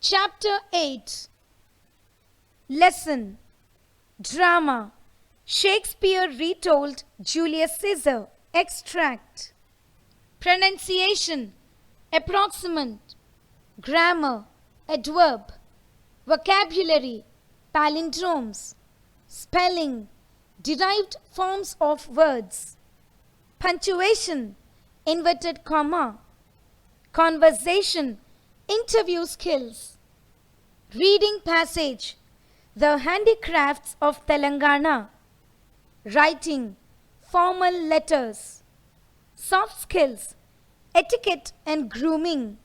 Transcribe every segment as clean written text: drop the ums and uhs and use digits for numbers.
Chapter 8. Lesson. Drama. Shakespeare retold Julius Caesar. Extract. Pronunciation. Approximate. Grammar. Adverb. Vocabulary. Palindromes. Spelling. Derived forms of words. Punctuation. Inverted comma. Conversation. Interview skills. Reading passage. The handicrafts of Telangana. Writing. Formal letters. Soft skills. Etiquette and grooming.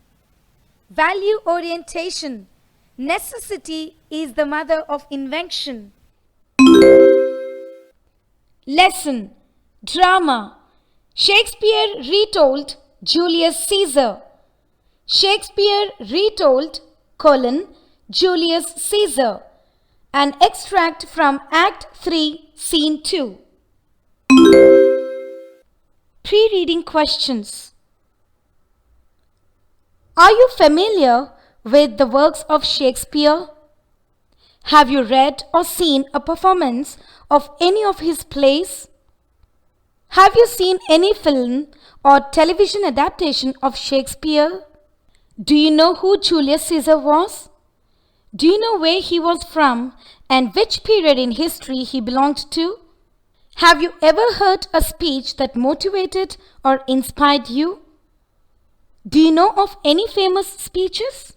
Value orientation. Necessity is the mother of invention. Lesson. Drama. Shakespeare retold Julius Caesar. Shakespeare retold, Julius Caesar. An extract from Act 3, Scene 2. Pre-reading questions. Are you familiar with the works of Shakespeare? Have you read or seen a performance of any of his plays? Have you seen any film or television adaptation of Shakespeare? Do you know who Julius Caesar was? Do you know where he was from and which period in history he belonged to? Have you ever heard a speech that motivated or inspired you? Do you know of any famous speeches?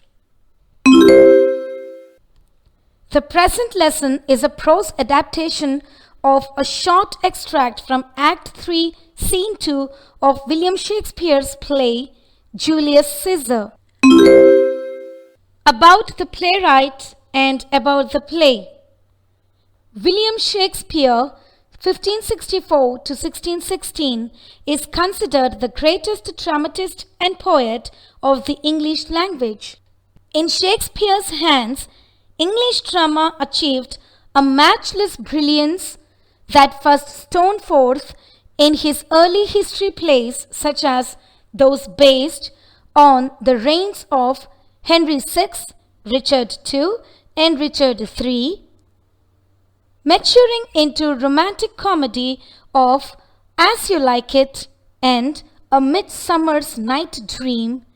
The present lesson is a prose adaptation of a short extract from Act 3, Scene 2 of William Shakespeare's play, Julius Caesar. About the playwright and about the play. William Shakespeare, 1564 to 1616, is considered the greatest dramatist and poet of the English language. In Shakespeare's hands, English drama achieved a matchless brilliance that first shone forth in his early history plays, such as those based on the reigns of Henry VI, Richard II, and Richard III, maturing into romantic comedy of As You Like It and A Midsummer's Night Dream,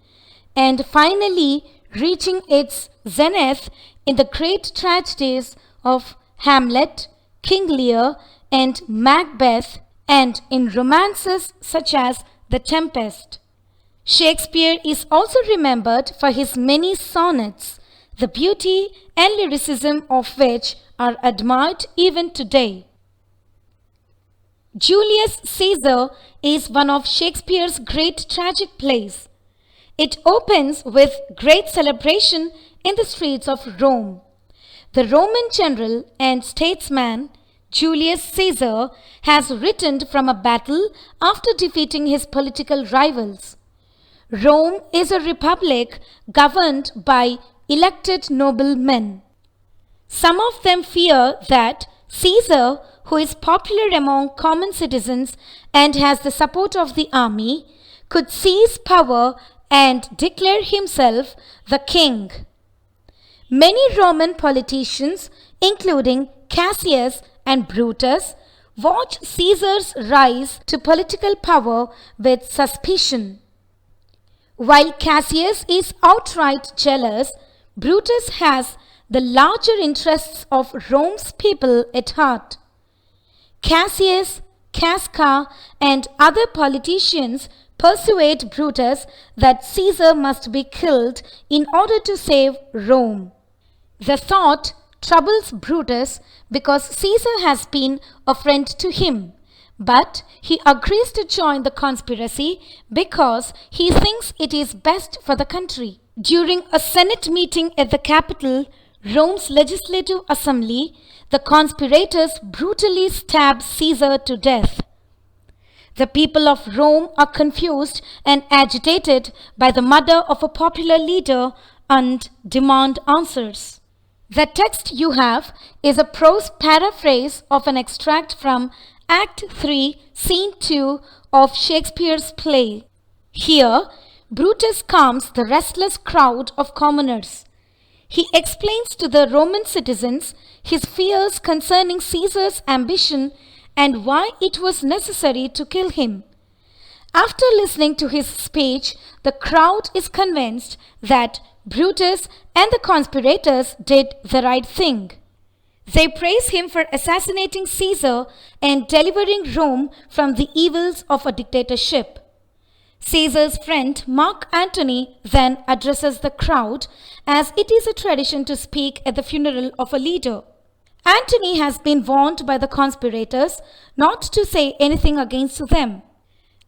and finally reaching its zenith in the great tragedies of Hamlet, King Lear, and Macbeth, and in romances such as The Tempest. Shakespeare is also remembered for his many sonnets, the beauty and lyricism of which are admired even today. Julius Caesar is one of Shakespeare's great tragic plays. It opens with great celebration in the streets of Rome. The Roman general and statesman Julius Caesar has returned from a battle after defeating his political rivals. Rome is a republic governed by elected noblemen. Some of them fear that Caesar, who is popular among common citizens and has the support of the army, could seize power and declare himself the king. Many Roman politicians, including Cassius and Brutus, watch Caesar's rise to political power with suspicion. While Cassius is outright jealous, Brutus has the larger interests of Rome's people at heart. Cassius, Casca, and other politicians persuade Brutus that Caesar must be killed in order to save Rome. The thought troubles Brutus because Caesar has been a friend to him, but he agrees to join the conspiracy because he thinks it is best for the country. During a Senate meeting at the capital, Rome's legislative assembly, the conspirators brutally stab Caesar to death. The people of Rome are confused and agitated by the murder of a popular leader and demand answers. The text you have is a prose paraphrase of an extract from Act 3, Scene 2 of Shakespeare's play. Here, Brutus calms the restless crowd of commoners. He explains to the Roman citizens his fears concerning Caesar's ambition and why it was necessary to kill him. After listening to his speech, the crowd is convinced that Brutus and the conspirators did the right thing. They praise him for assassinating Caesar and delivering Rome from the evils of a dictatorship. Caesar's friend Mark Antony then addresses the crowd, as it is a tradition to speak at the funeral of a leader. Antony has been warned by the conspirators not to say anything against them.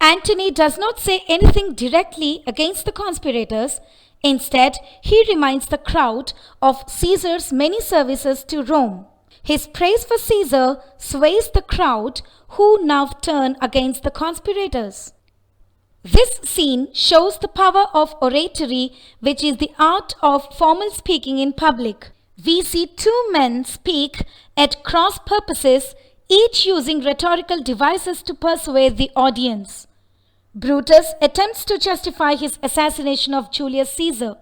Antony does not say anything directly against the conspirators. Instead, he reminds the crowd of Caesar's many services to Rome. His praise for Caesar sways the crowd, who now turn against the conspirators. This scene shows the power of oratory, which is the art of formal speaking in public. We see two men speak at cross purposes, each using rhetorical devices to persuade the audience. Brutus attempts to justify his assassination of Julius Caesar.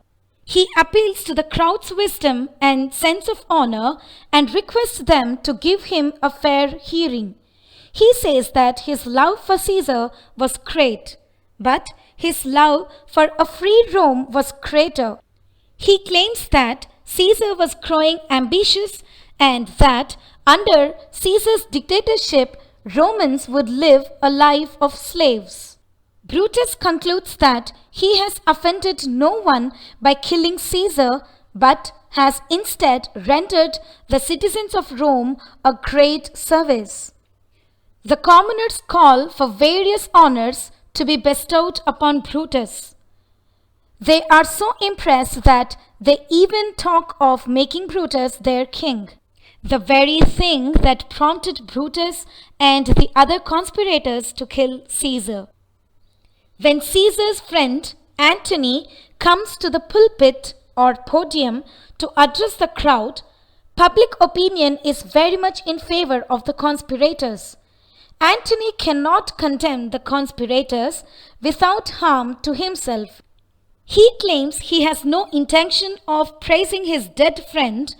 He appeals to the crowd's wisdom and sense of honor and requests them to give him a fair hearing. He says that his love for Caesar was great, but his love for a free Rome was greater. He claims that Caesar was growing ambitious and that under Caesar's dictatorship, Romans would live a life of slaves. Brutus concludes that he has offended no one by killing Caesar, but has instead rendered the citizens of Rome a great service. The commoners call for various honors to be bestowed upon Brutus. They are so impressed that they even talk of making Brutus their king, the very thing that prompted Brutus and the other conspirators to kill Caesar. When Caesar's friend Antony comes to the pulpit or podium to address the crowd, public opinion is very much in favor of the conspirators. Antony cannot condemn the conspirators without harm to himself. He claims he has no intention of praising his dead friend,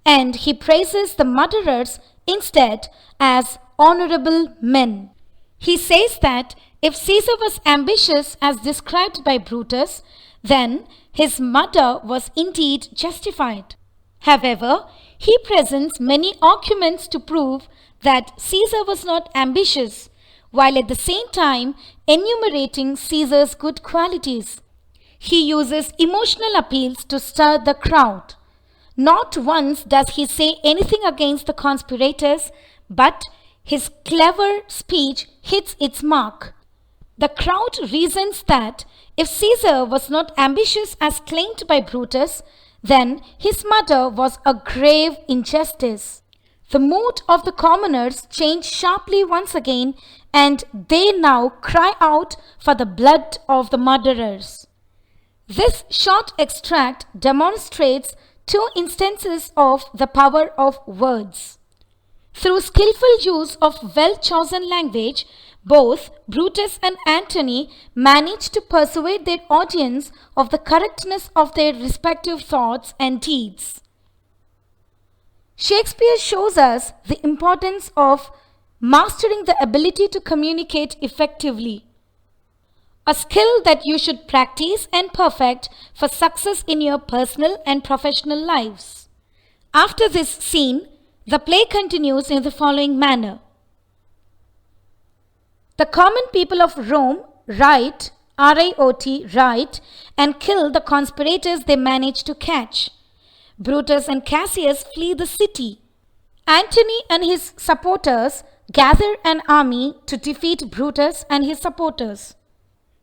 and he praises the murderers instead as honorable men. He says that if Caesar was ambitious as described by Brutus, then his murder was indeed justified. However, he presents many arguments to prove that Caesar was not ambitious, while at the same time enumerating Caesar's good qualities. He uses emotional appeals to stir the crowd. Not once does he say anything against the conspirators, but his clever speech hits its mark. The crowd reasons that if Caesar was not ambitious as claimed by Brutus, then his murder was a grave injustice. The mood of the commoners changed sharply once again, and they now cry out for the blood of the murderers. This short extract demonstrates two instances of the power of words. Through skillful use of well-chosen language, both Brutus and Antony managed to persuade their audience of the correctness of their respective thoughts and deeds. Shakespeare shows us the importance of mastering the ability to communicate effectively, a skill that you should practice and perfect for success in your personal and professional lives. After this scene, the play continues in the following manner. The common people of Rome riot, riot, and kill the conspirators they manage to catch. Brutus and Cassius flee the city. Antony and his supporters gather an army to defeat Brutus and his supporters.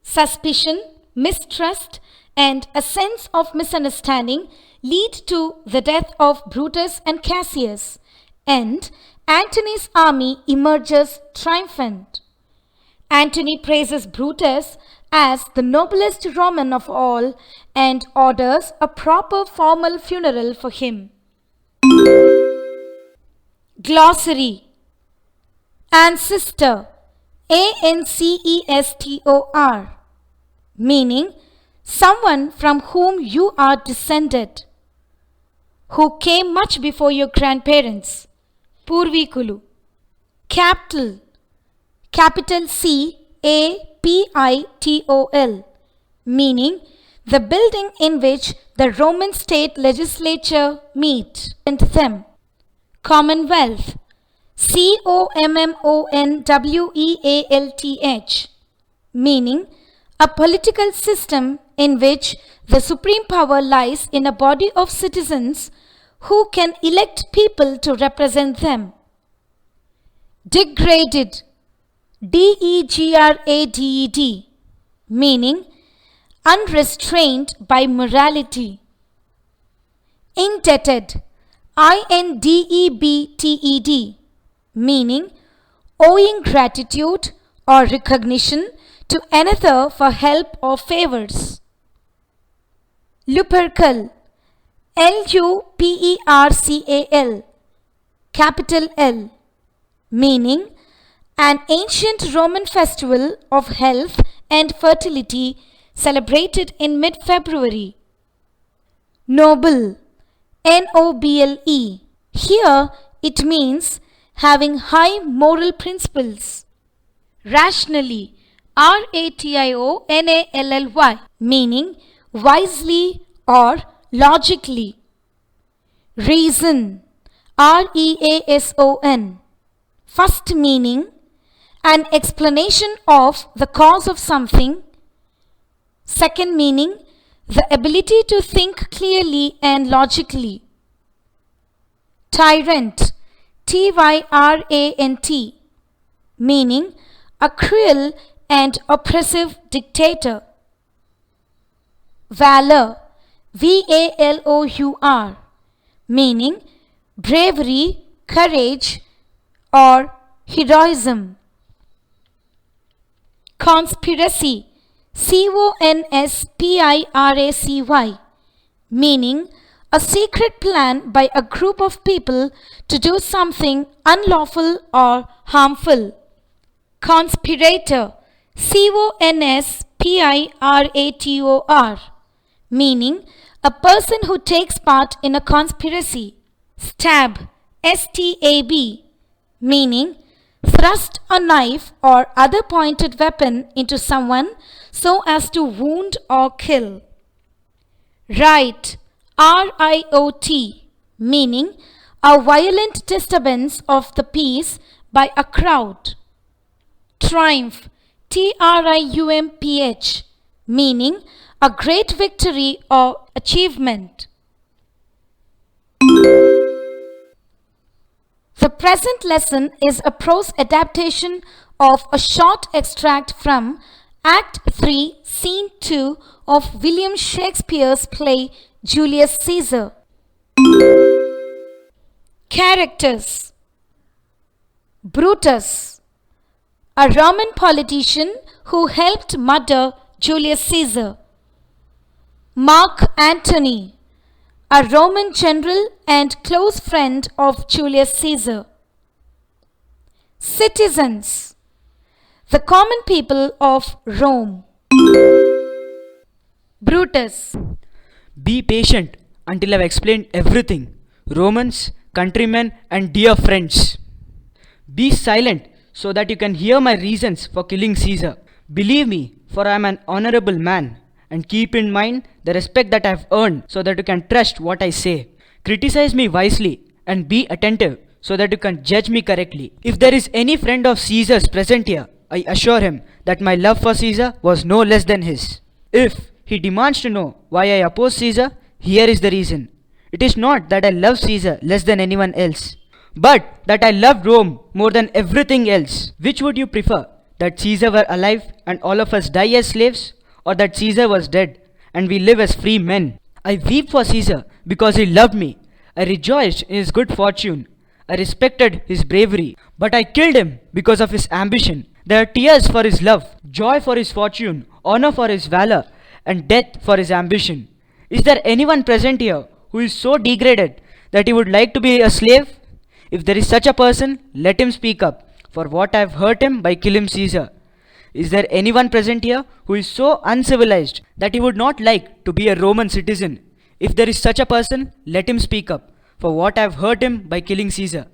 Suspicion, mistrust, and a sense of misunderstanding lead to the death of Brutus and Cassius, and Antony's army emerges triumphant. Antony praises Brutus as the noblest Roman of all and orders a proper formal funeral for him. Glossary. Ancestor, Ancestor, meaning someone from whom you are descended. who came much before your grandparents. Purvikulu. Capital. Capital CAPITOL, meaning the building in which the Roman state legislature meet and them. Commonwealth. COMMONWEALTH, meaning a political system in which the supreme power lies in a body of citizens who can elect people to represent them. Degraded. DEGRADED, meaning unrestrained by morality. Indebted. INDEBTED, meaning owing gratitude or recognition to another for help or favors. Lupercal. LUPERCAL, capital L, meaning an ancient Roman festival of health and fertility celebrated in mid-February. Noble. NOBLE. Here it means having high moral principles. Rationally. RATIONALLY, meaning wisely or logically. Reason. REASON. First meaning, an explanation of the cause of something. Second meaning, the ability to think clearly and logically. Tyrant. TYRANT, meaning a cruel and oppressive dictator. Valor. VALOUR, meaning bravery, courage, or heroism. Conspiracy. CONSPIRACY, meaning a secret plan by a group of people to do something unlawful or harmful. Conspirator. CONSPIRATOR, meaning a person who takes part in a conspiracy. Stab. STAB, meaning thrust a knife or other pointed weapon into someone so as to wound or kill. Riot. RIOT, meaning a violent disturbance of the peace by a crowd. Triumph. TRIUMPH, meaning a great victory or achievement. The present lesson is a prose adaptation of a short extract from Act 3, Scene 2 of William Shakespeare's play Julius Caesar. Characters. Brutus, a Roman politician who helped murder Julius Caesar. Mark Antony, a Roman general and close friend of Julius Caesar. Citizens, the common people of Rome. Brutus. Be patient until I've explained everything. Romans, countrymen, and dear friends. Be silent so that you can hear my reasons for killing Caesar. Believe me, for I am an honorable man, and keep in mind the respect that I have earned so that you can trust what I say. Criticize me wisely and be attentive so that you can judge me correctly. If there is any friend of Caesar's present here, I assure him that my love for Caesar was no less than his. If he demands to know why I oppose Caesar, here is the reason. It is not that I love Caesar less than anyone else, but that I love Rome more than everything else. Which would you prefer? That Caesar were alive and all of us die as slaves, or that Caesar was dead and we live as free men? I weep for Caesar because he loved me. I rejoiced in his good fortune. I respected his bravery, but I killed him because of his ambition. There are tears for his love, joy for his fortune, honor for his valor, and death for his ambition. Is there anyone present here who is so degraded that he would like to be a slave? If there is such a person, let him speak up, for what I have hurt him by killing Caesar. Is there anyone present here who is so uncivilized that he would not like to be a Roman citizen? If there is such a person, let him speak up for what I have hurt him by killing Caesar.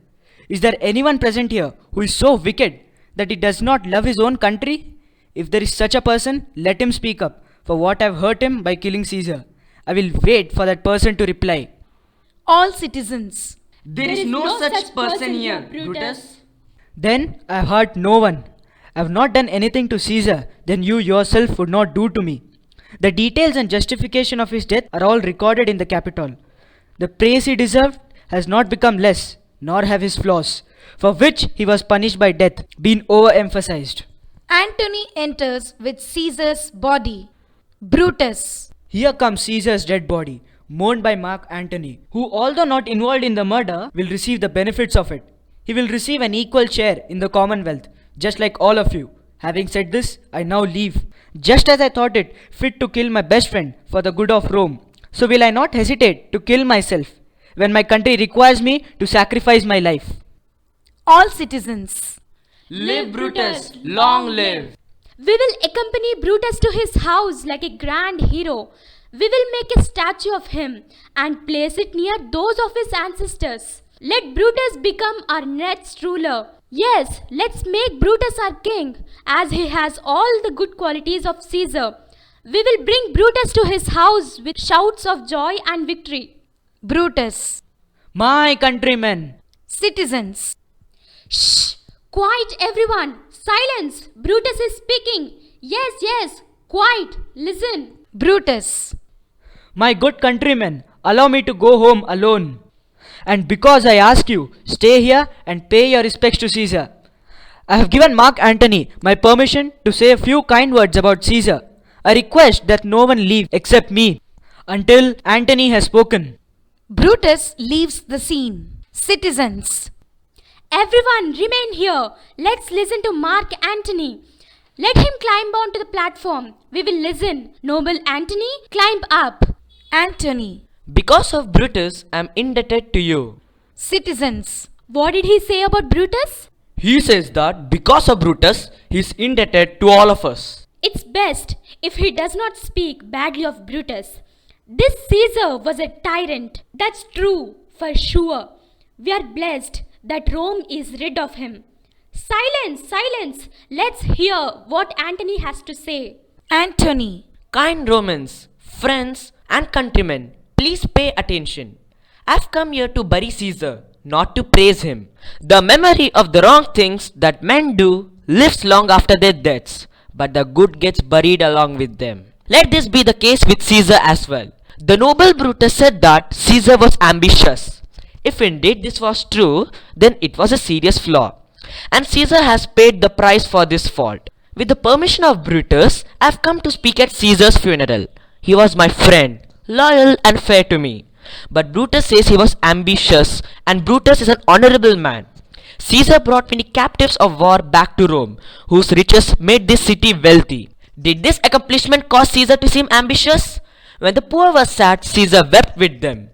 Is there anyone present here who is so wicked that he does not love his own country? If there is such a person, let him speak up for what I have hurt him by killing Caesar. I will wait for that person to reply. All citizens. There is no such person here, Brutus. Then I have hurt no one. I have not done anything to Caesar than you yourself would not do to me. The details and justification of his death are all recorded in the Capitol. The praise he deserved has not become less, nor have his flaws, for which he was punished by death, been overemphasized. Antony enters with Caesar's body. Brutus. Here comes Caesar's dead body, mourned by Mark Antony, who, although not involved in the murder, will receive the benefits of it. He will receive an equal share in the Commonwealth, just like all of you. Having said this, I now leave. Just as I thought it fit to kill my best friend for the good of Rome, so will I not hesitate to kill myself when my country requires me to sacrifice my life. All citizens. Live Brutus, long live. We will accompany Brutus to his house like a grand hero. We will make a statue of him and place it near those of his ancestors. Let Brutus become our next ruler. Yes, let's make Brutus our king, as he has all the good qualities of Caesar. We will bring Brutus to his house with shouts of joy and victory. Brutus. My countrymen. Citizens. Shh! Quiet everyone! Silence! Brutus is speaking. Yes, quiet. Listen. Brutus. My good countrymen, allow me to go home alone. And because I ask you, stay here and pay your respects to Caesar. I have given Mark Antony my permission to say a few kind words about Caesar. I request that no one leave except me until Antony has spoken. Brutus leaves the scene. Citizens. Everyone remain here. Let's listen to Mark Antony. Let him climb onto the platform. We will listen. Noble Antony, climb up. Antony. Because of Brutus, I am indebted to you. Citizens. What did he say about Brutus? He says that because of Brutus, he is indebted to all of us. It's best if he does not speak badly of Brutus. This Caesar was a tyrant. That's true, for sure. We are blessed that Rome is rid of him. Silence! Let's hear what Antony has to say. Antony. Kind Romans, friends and countrymen, please pay attention. I've come here to bury Caesar, not to praise him. The memory of the wrong things that men do lives long after their deaths, but the good gets buried along with them. Let this be the case with Caesar as well. The noble Brutus said that Caesar was ambitious. If indeed this was true, then it was a serious flaw. And Caesar has paid the price for this fault. With the permission of Brutus, I have come to speak at Caesar's funeral. He was my friend, loyal and fair to me. But Brutus says he was ambitious, and Brutus is an honorable man. Caesar brought many captives of war back to Rome, whose riches made this city wealthy. Did this accomplishment cause Caesar to seem ambitious? When the poor were sad, Caesar wept with them.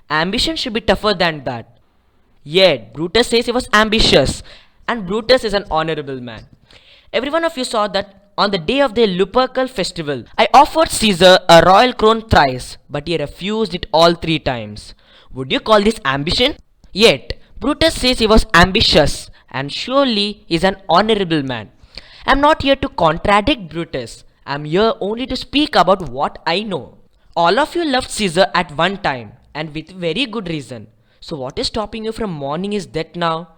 Ambition should be tougher than that. Yet, Brutus says he was ambitious, and Brutus is an honorable man. Every one of you saw that on the day of the Lupercal festival, I offered Caesar a royal crown thrice, but he refused it all 3 times. Would you call this ambition? Yet, Brutus says he was ambitious, and surely he is an honorable man. I am not here to contradict Brutus. I am here only to speak about what I know. All of you loved Caesar at one time, and with very good reason. So what is stopping you from mourning his death now?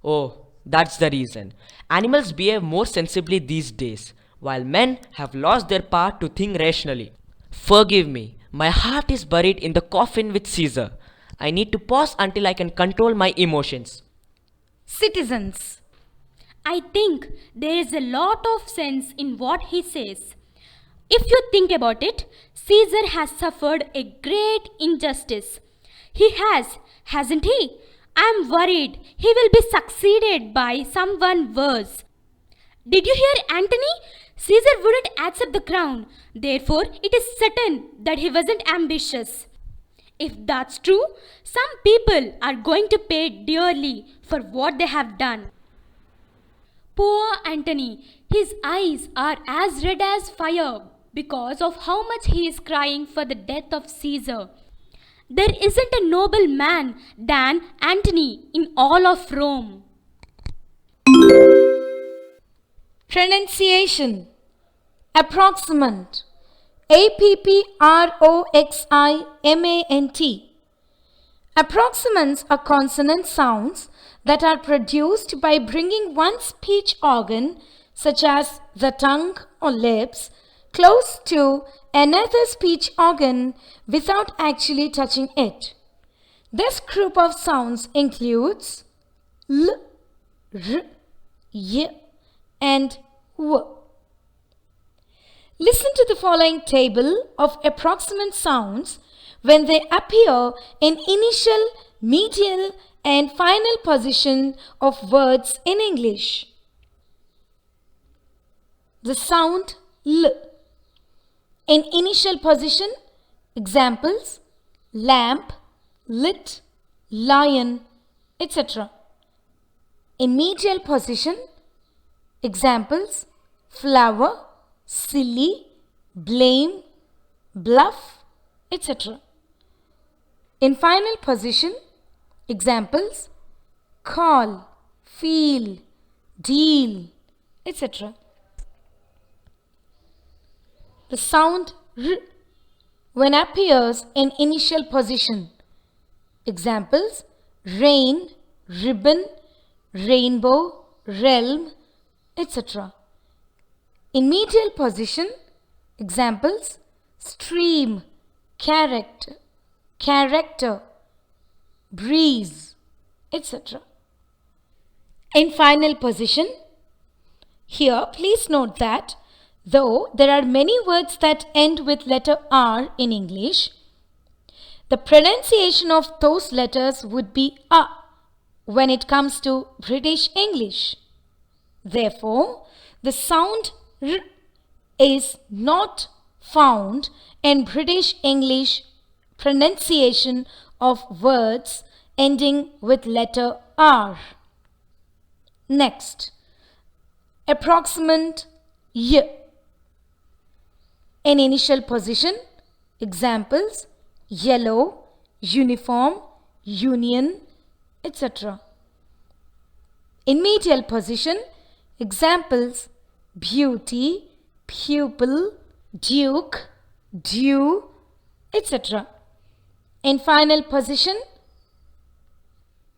Oh, that's the reason. Animals behave more sensibly these days, while men have lost their power to think rationally. Forgive me, my heart is buried in the coffin with Caesar. I need to pause until I can control my emotions. Citizens. I think there is a lot of sense in what he says. If you think about it, Caesar has suffered a great injustice. He has, hasn't he? I am worried he will be succeeded by someone worse. Did you hear Antony? Caesar wouldn't accept the crown. Therefore, it is certain that he wasn't ambitious. If that's true, some people are going to pay dearly for what they have done. Poor Antony, his eyes are as red as fire because of how much he is crying for the death of Caesar. There isn't a noble man than Antony in all of Rome. Pronunciation. Approximant. Approximant. Approximants are consonant sounds that are produced by bringing one speech organ, such as the tongue or lips, close to another speech organ without actually touching it. This group of sounds includes L, R, Y, and W. Listen to the following table of approximant sounds when they appear in initial, medial, and final position of words in English. The sound L. In initial position, examples lamp, lit, lion, etc. In medial position, examples flower, silly, blame, bluff, etc. In final position, examples call, feel, deal, etc. The sound R when appears in initial position. Examples rain, ribbon, rainbow, realm, etc. In medial position, examples stream, character, breeze, etc. In final position, here please note that though there are many words that end with letter R in English, the pronunciation of those letters would be A when it comes to British English. Therefore, the sound R is not found in British English pronunciation of words ending with letter R. Next, approximant Y. In initial position, examples yellow, uniform, union, etc. In medial position, examples beauty, pupil, duke, dew, etc. In final position,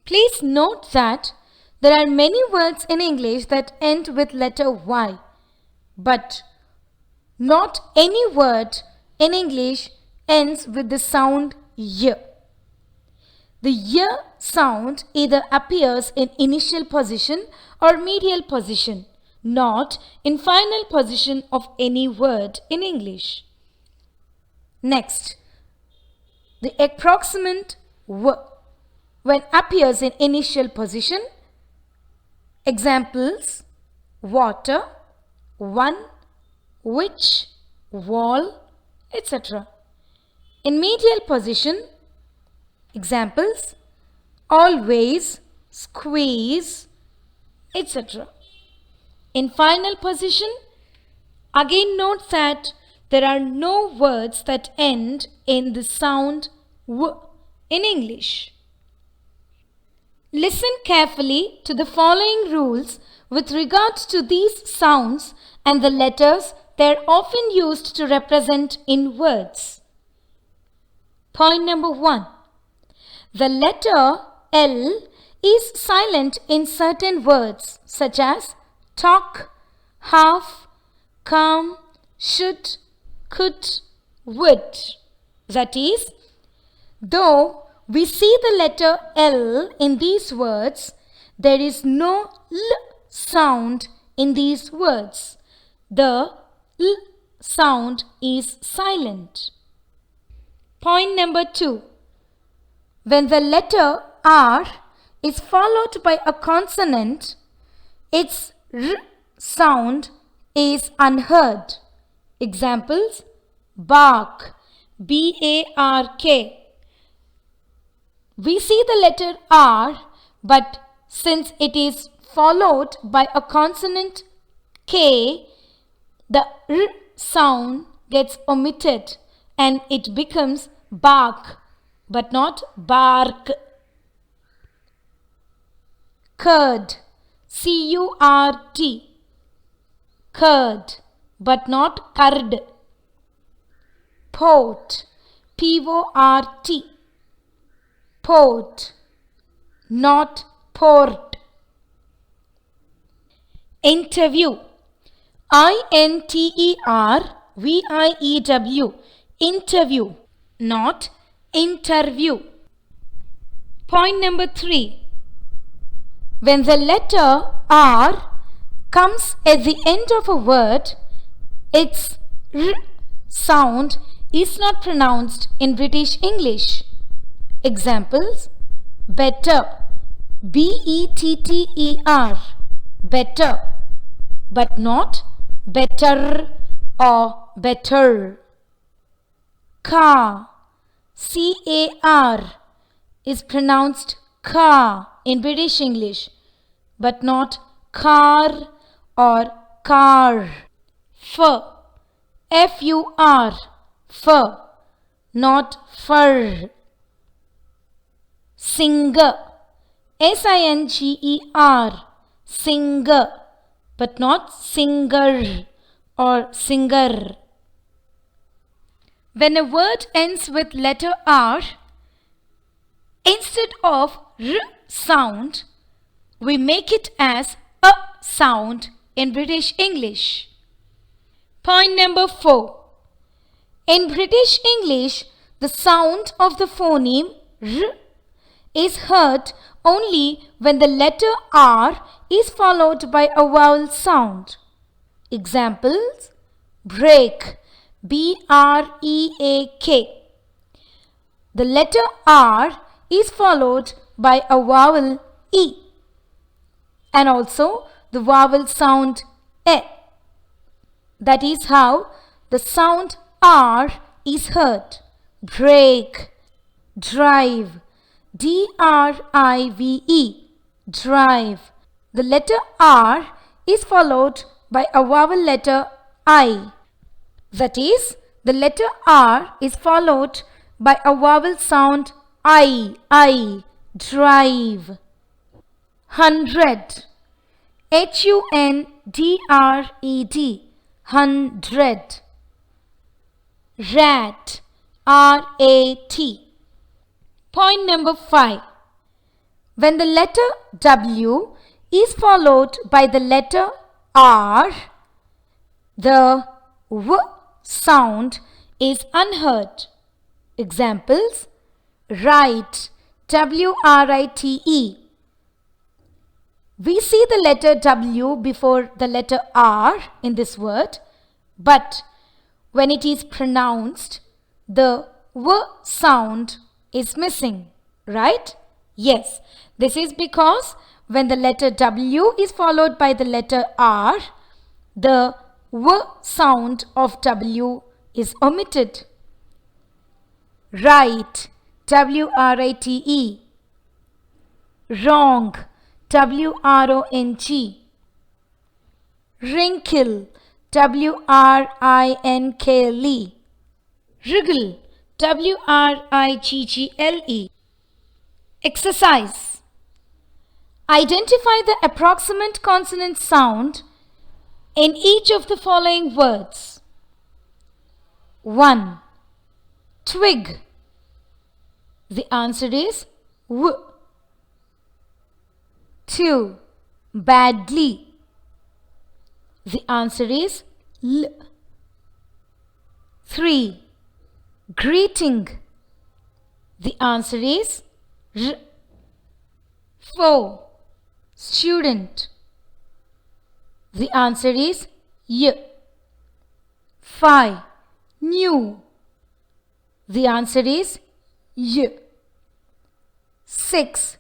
please note that there are many words in English that end with letter Y, but not any word in English ends with the sound Y. The Y sound either appears in initial position or medial position, not in final position of any word in English. Next, the approximant W when appears in initial position. Examples water, one, which, wall, etc. In medial position, examples always, squeeze, etc. In final position, again note that there are no words that end in the sound W in English. Listen carefully to the following rules with regard to these sounds and the letters they are often used to represent in words. Point number 1. The letter L is silent in certain words such as talk, half, come, should, could, would. That is, though we see the letter L in these words, there is no L sound in these words. The L sound is silent. Point number 2. When the letter R is followed by a consonant, its R sound is unheard. Examples bark, B-A-R-K. We see the letter R, but since it is followed by a consonant K, the R sound gets omitted and it becomes bark but not bark. Curd, C-U-R-D, curd, but not curd. Port, P-O-R-T, port, not port. Interview, I-N-T-E-R-V-I-E-W, interview, not interview. Point number 3. When the letter R comes at the end of a word, its R sound is not pronounced in British English. Examples: better, B-E-T-T-E-R, better, but not better or better. Car, C-A-R, is pronounced car in British English, but not car or car. Fur, F-U-R, fur, not fur. Singer, S-I-N-G-E-R, singer, but not singer or singer. When a word ends with letter R, instead of R sound, we make it as a sound in British English. Point number 4. In British English, the sound of the phoneme R is heard only when the letter R is followed by a vowel sound. Examples: break, B-R-E-A-K. The letter R is followed by a vowel E and also the vowel sound E. That is how the sound R is heard. Break, drive, D-R-I-V-E, drive. The letter R is followed by a vowel letter I. That is, the letter R is followed by a vowel sound I, drive. 100, H-U-N-D-R-E-D, hundred. Rat, R-A-T. Point number 5. When the letter W is followed by the letter R, the W sound is unheard. Examples: write, W-R-I-T-E. We see the letter W before the letter R in this word, but when it is pronounced, the W sound is missing, right? Yes, this is because when the letter W is followed by the letter R, the W sound of W is omitted. Write, W-R-I-T-E. Wrong, W-R-O-N-G. Wrinkle, W-R-I-N-K-L-E. Wriggle, W-R-I-G-G-L-E. Exercise. Identify the approximate consonant sound in each of the following words. 1. Twig. The answer is W. 2. Badly. The answer is L. 3. Greeting. The answer is R. 4. Student. The answer is Y. 5. New. The answer is Y. 6.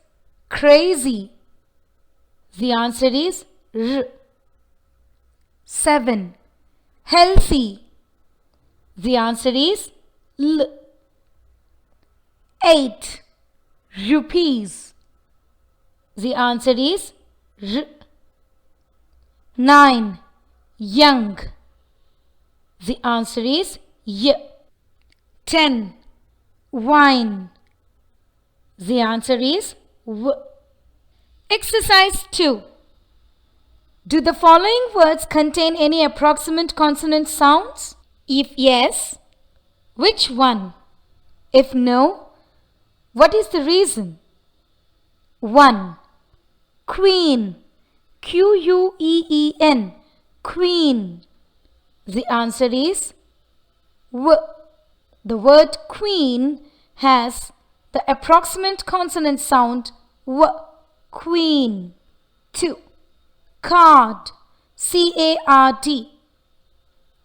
Crazy. The answer is R. 7. Healthy. The answer is L. 8. Rupees. The answer is R. 9. Young. The answer is Y. 10. Wine. The answer is W. Exercise 2. Do the following words contain any approximate consonant sounds? If yes, which one? If no, what is the reason? 1. Queen. Queen. Queen. The answer is W. The word queen has the approximate consonant sound W. Queen. 2. Card. Card.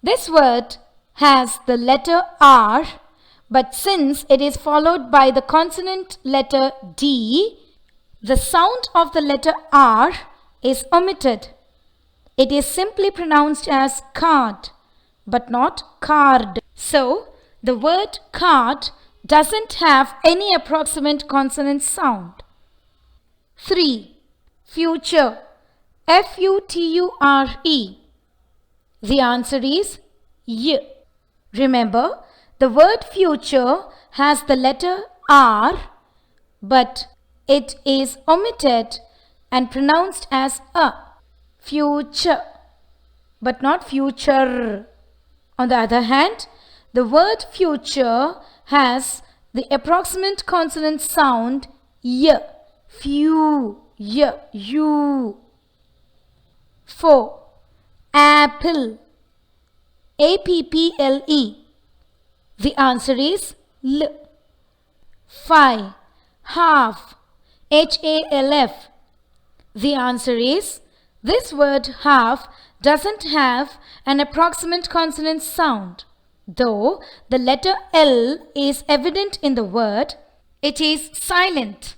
This word has the letter R, but since it is followed by the consonant letter D, the sound of the letter R is omitted. It is simply pronounced as card, but not card. So, the word card doesn't have any approximate consonant sound. 3. Future. Future. The answer is Y. Remember, the word future has the letter R, but it is omitted and pronounced as A. Future, but not future. On the other hand, the word future has the approximate consonant sound Y. Few, Y, you. 4. Apple. Apple. The answer is L. 5. Half. Half. The answer is, this word half doesn't have an approximate consonant sound. Though the letter L is evident in the word, it is silent.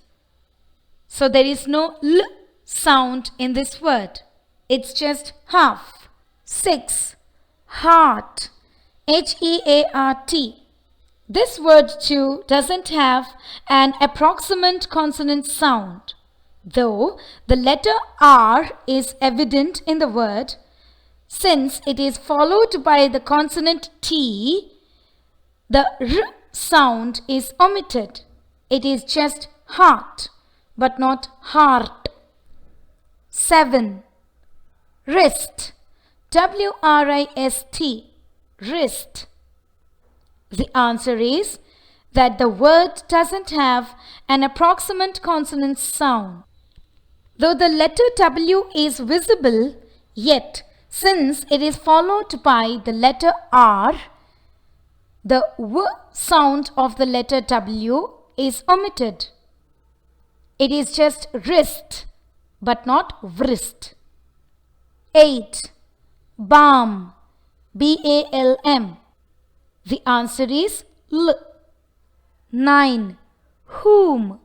So there is no L sound in this word. It's just half. 6. Heart. Heart. This word too doesn't have an approximate consonant sound. Though the letter R is evident in the word, since it is followed by the consonant T, the R sound is omitted. It is just heart, but not heart. 7. Wrist. Wrist. Wrist. The answer is that the word doesn't have an approximate consonant sound. Though the letter W is visible, yet since it is followed by the letter R, the W sound of the letter W is omitted. It is just wrist, but not wrist. 8. Balm. Balm. The answer is L. 9. Whom.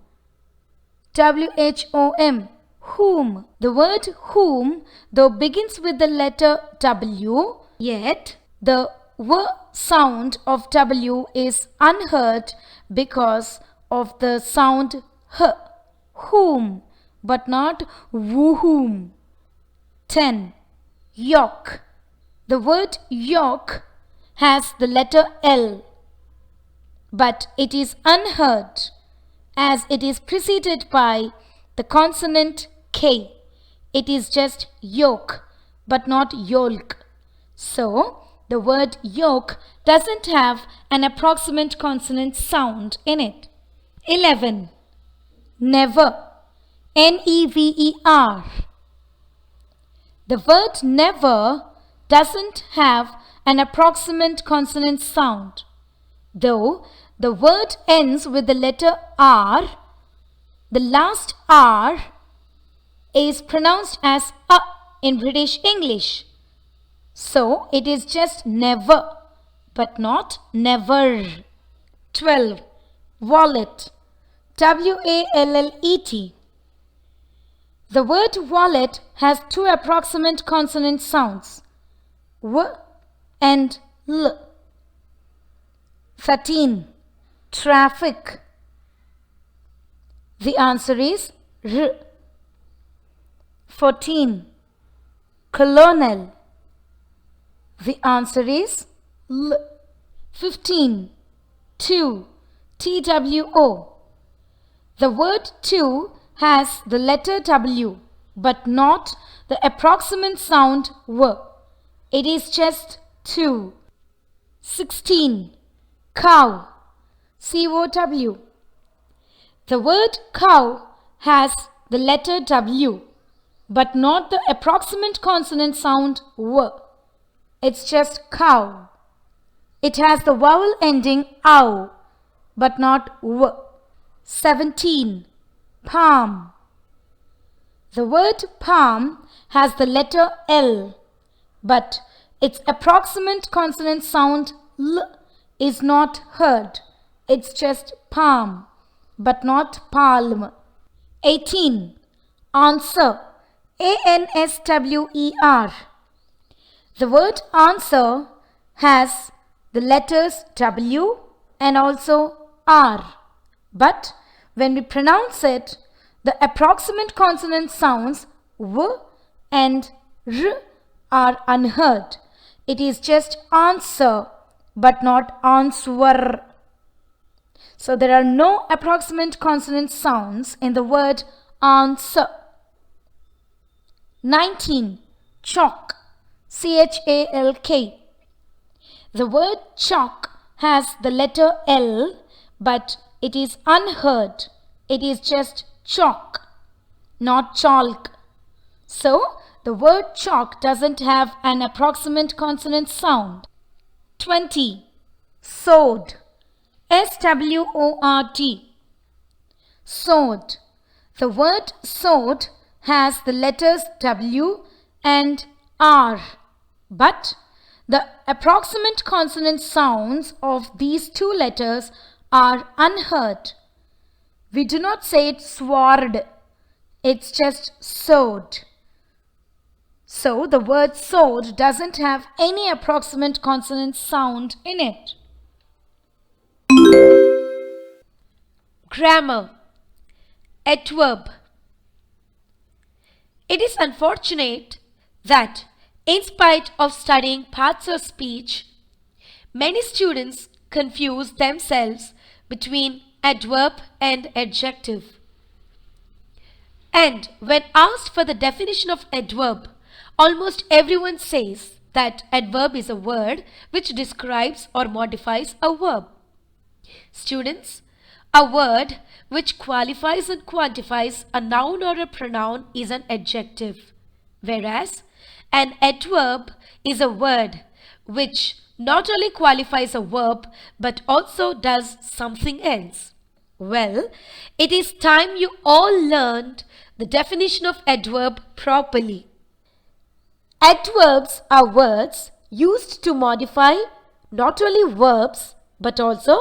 Whom. Whom. The word whom, though begins with the letter W, yet the W sound of W is unheard because of the sound H. Whom, but not whom. 10. Yolk. The word yolk has the letter L, but it is unheard as it is preceded by the consonant K. It is just yolk, but not yolk. So, the word yolk doesn't have an approximate consonant sound in it. 11. Never. Never. The word never doesn't have an approximate consonant sound. Though the word ends with the letter R, the last R is pronounced as A in British English. So it is just never, but not never. 12. Wallet. Wallet. The word wallet has two approximate consonant sounds, W and L. 13. Traffic. The answer is R. 14. Colonel. The answer is L. 15. Two. TWO. The word to has the letter W but not the approximate sound W. It is just to. 16. Cow. C-O-W. The word cow has the letter W but not the approximate consonant sound W. It's just cow. It has the vowel ending ow but not W. 17. Palm. The word palm has the letter L but its approximate consonant sound L is not heard. It's just palm but not palm. 18. Answer. A-N-S-W-E-R. The word answer has the letters W and also R. But when we pronounce it, the approximate consonant sounds W and R are unheard. It is just answer but not answer. So there are no approximate consonant sounds in the word answer. 19. Chalk. C-H-A-L-K. The word chalk has the letter L but it is unheard. It is just chalk, not chalk. So the word chalk doesn't have an approximate consonant sound. 20. Sword. S-W-O-R-D. Sword. The word sword has the letters W and R, but the approximate consonant sounds of these two letters are unheard. We do not say it sword, it's just sword. So the word sword doesn't have any approximate consonant sound in it. Grammar. Adverb. It is unfortunate that in spite of studying parts of speech, many students confuse themselves between adverb and adjective. And when asked for the definition of adverb, almost everyone says that adverb is a word which describes or modifies a verb. Students, a word which qualifies and quantifies a noun or a pronoun is an adjective, whereas an adverb is a word which not only qualifies a verb but also does something else. Well, it is time you all learned the definition of adverb properly. Adverbs are words used to modify not only verbs but also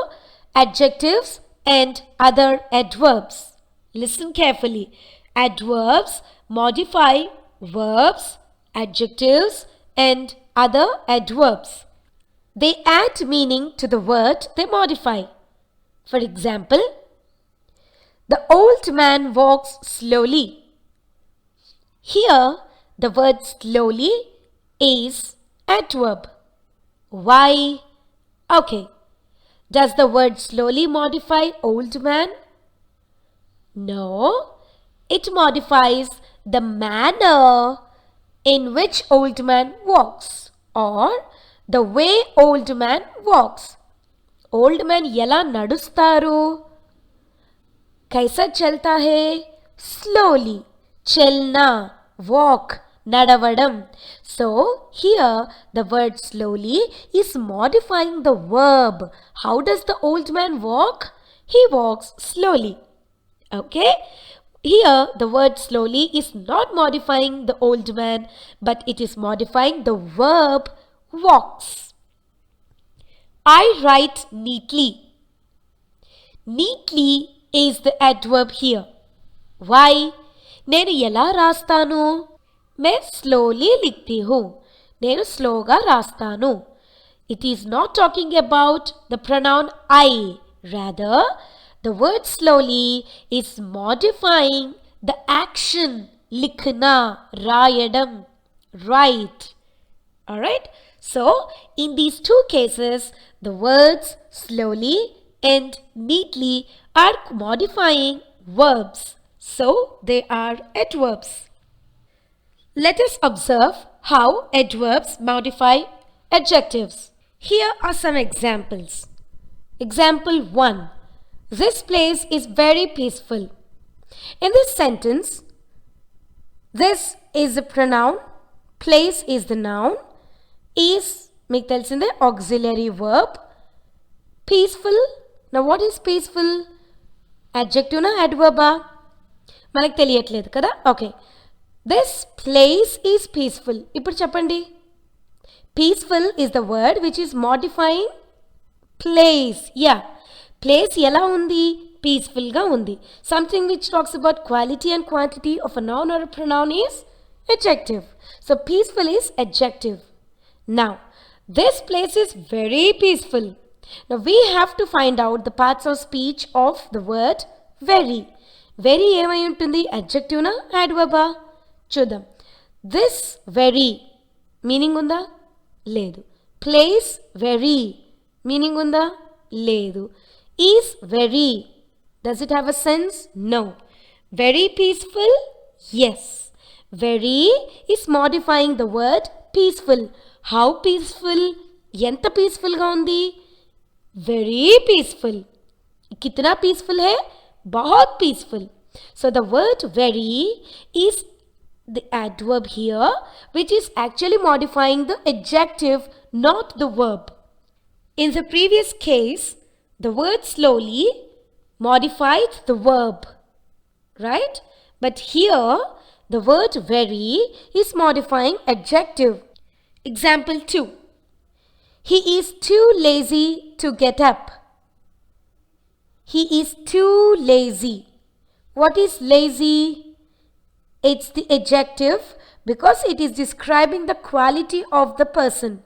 adjectives and other adverbs. Listen carefully. Adverbs modify verbs, adjectives and other adverbs. They add meaning to the word they modify. For example, the old man walks slowly. Here, the word slowly is adverb. Why? Okay. Does the word slowly modify old man? No. It modifies the manner in which old man walks or the way old man walks. Old man yela nadustaru? Kaisa chalta hai? Slowly. Chelna, walk, nadavadam. So here the word slowly is modifying the verb. How does the old man walk? He walks slowly. Okay? Here the word slowly is not modifying the old man but it is modifying the verb walks. I write neatly. Neatly is the adverb here. Why? నేను ఎలా రాస్తాను? मैं slowly लिखती हूँ. నేను slowగా రాస్తాను. It is not talking about the pronoun I. Rather, the word slowly is modifying the action लिखना, रायडम, write. Alright? So, in these two cases, the words slowly and neatly are modifying verbs. So they are adverbs. Let us observe how adverbs modify adjectives. Here are some examples. Example 1. This place is very peaceful. In this sentence, this is the pronoun, place is the noun, is మీకు తెలిసిందే auxiliary verb, peaceful. Now what is peaceful? Adjective na adverb ఆ? మనకు తెలియట్లేదు కదా. Okay, this place is peaceful. ఇప్పుడు చెప్పండి. Peaceful is the word which is modifying place. Yeah, place ఎలా ఉంది? Peaceful గా ఉంది. Something which talks about quality and quantity of a noun or a pronoun is adjective. So peaceful is adjective. Now this place is very peaceful. Now we have to find out the parts of speech of the word very. Very ఏమై ఉంటుంది? adjective నా adverb ఆ? చూద్దాం. This very meaning ఉందా? లేదు. Place very meaning ఉందా? లేదు. Is very, does it have a sense? No. Very peaceful? Yes. Very is modifying the word peaceful. How peaceful? ఎంత peaceful గా ఉంది? Very peaceful. कितना peaceful है? बहुत peaceful. So the word very is the adverb here, which is actually modifying the adjective, not the verb. In the previous case, the word slowly modified the verb, right? But here, the word very is modifying adjective. Example 2. He is too lazy to get up. He is too lazy. What is lazy? It's the adjective because it is describing the quality of the person.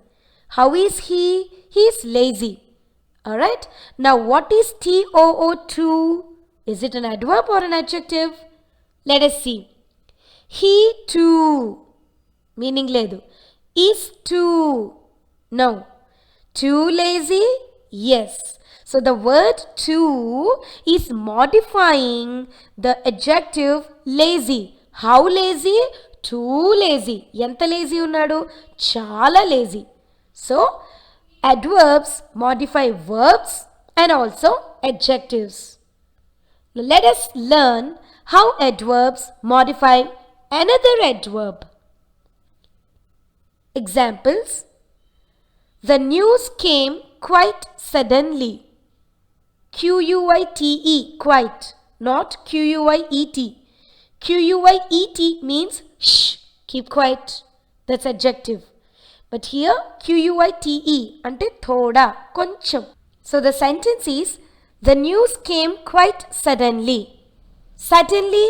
How is he? He is lazy. Alright. Now what is too? Is it an adverb or an adjective? Let us see. He too. Meaning ledu. Is too. No. Too lazy? Yes. So the word too is modifying the adjective lazy. How lazy? Too lazy. ఎంత lazy ఉన్నాడు? చాలా lazy. So adverbs modify verbs and also adjectives. Now let us learn how adverbs modify another adverb. Examples. The news came quite suddenly. Quite, quite, not quite. Quite means shh, keep quiet. That's adjective. But here quite ante thoda, koncham. So the sentence is, the news came quite suddenly. Suddenly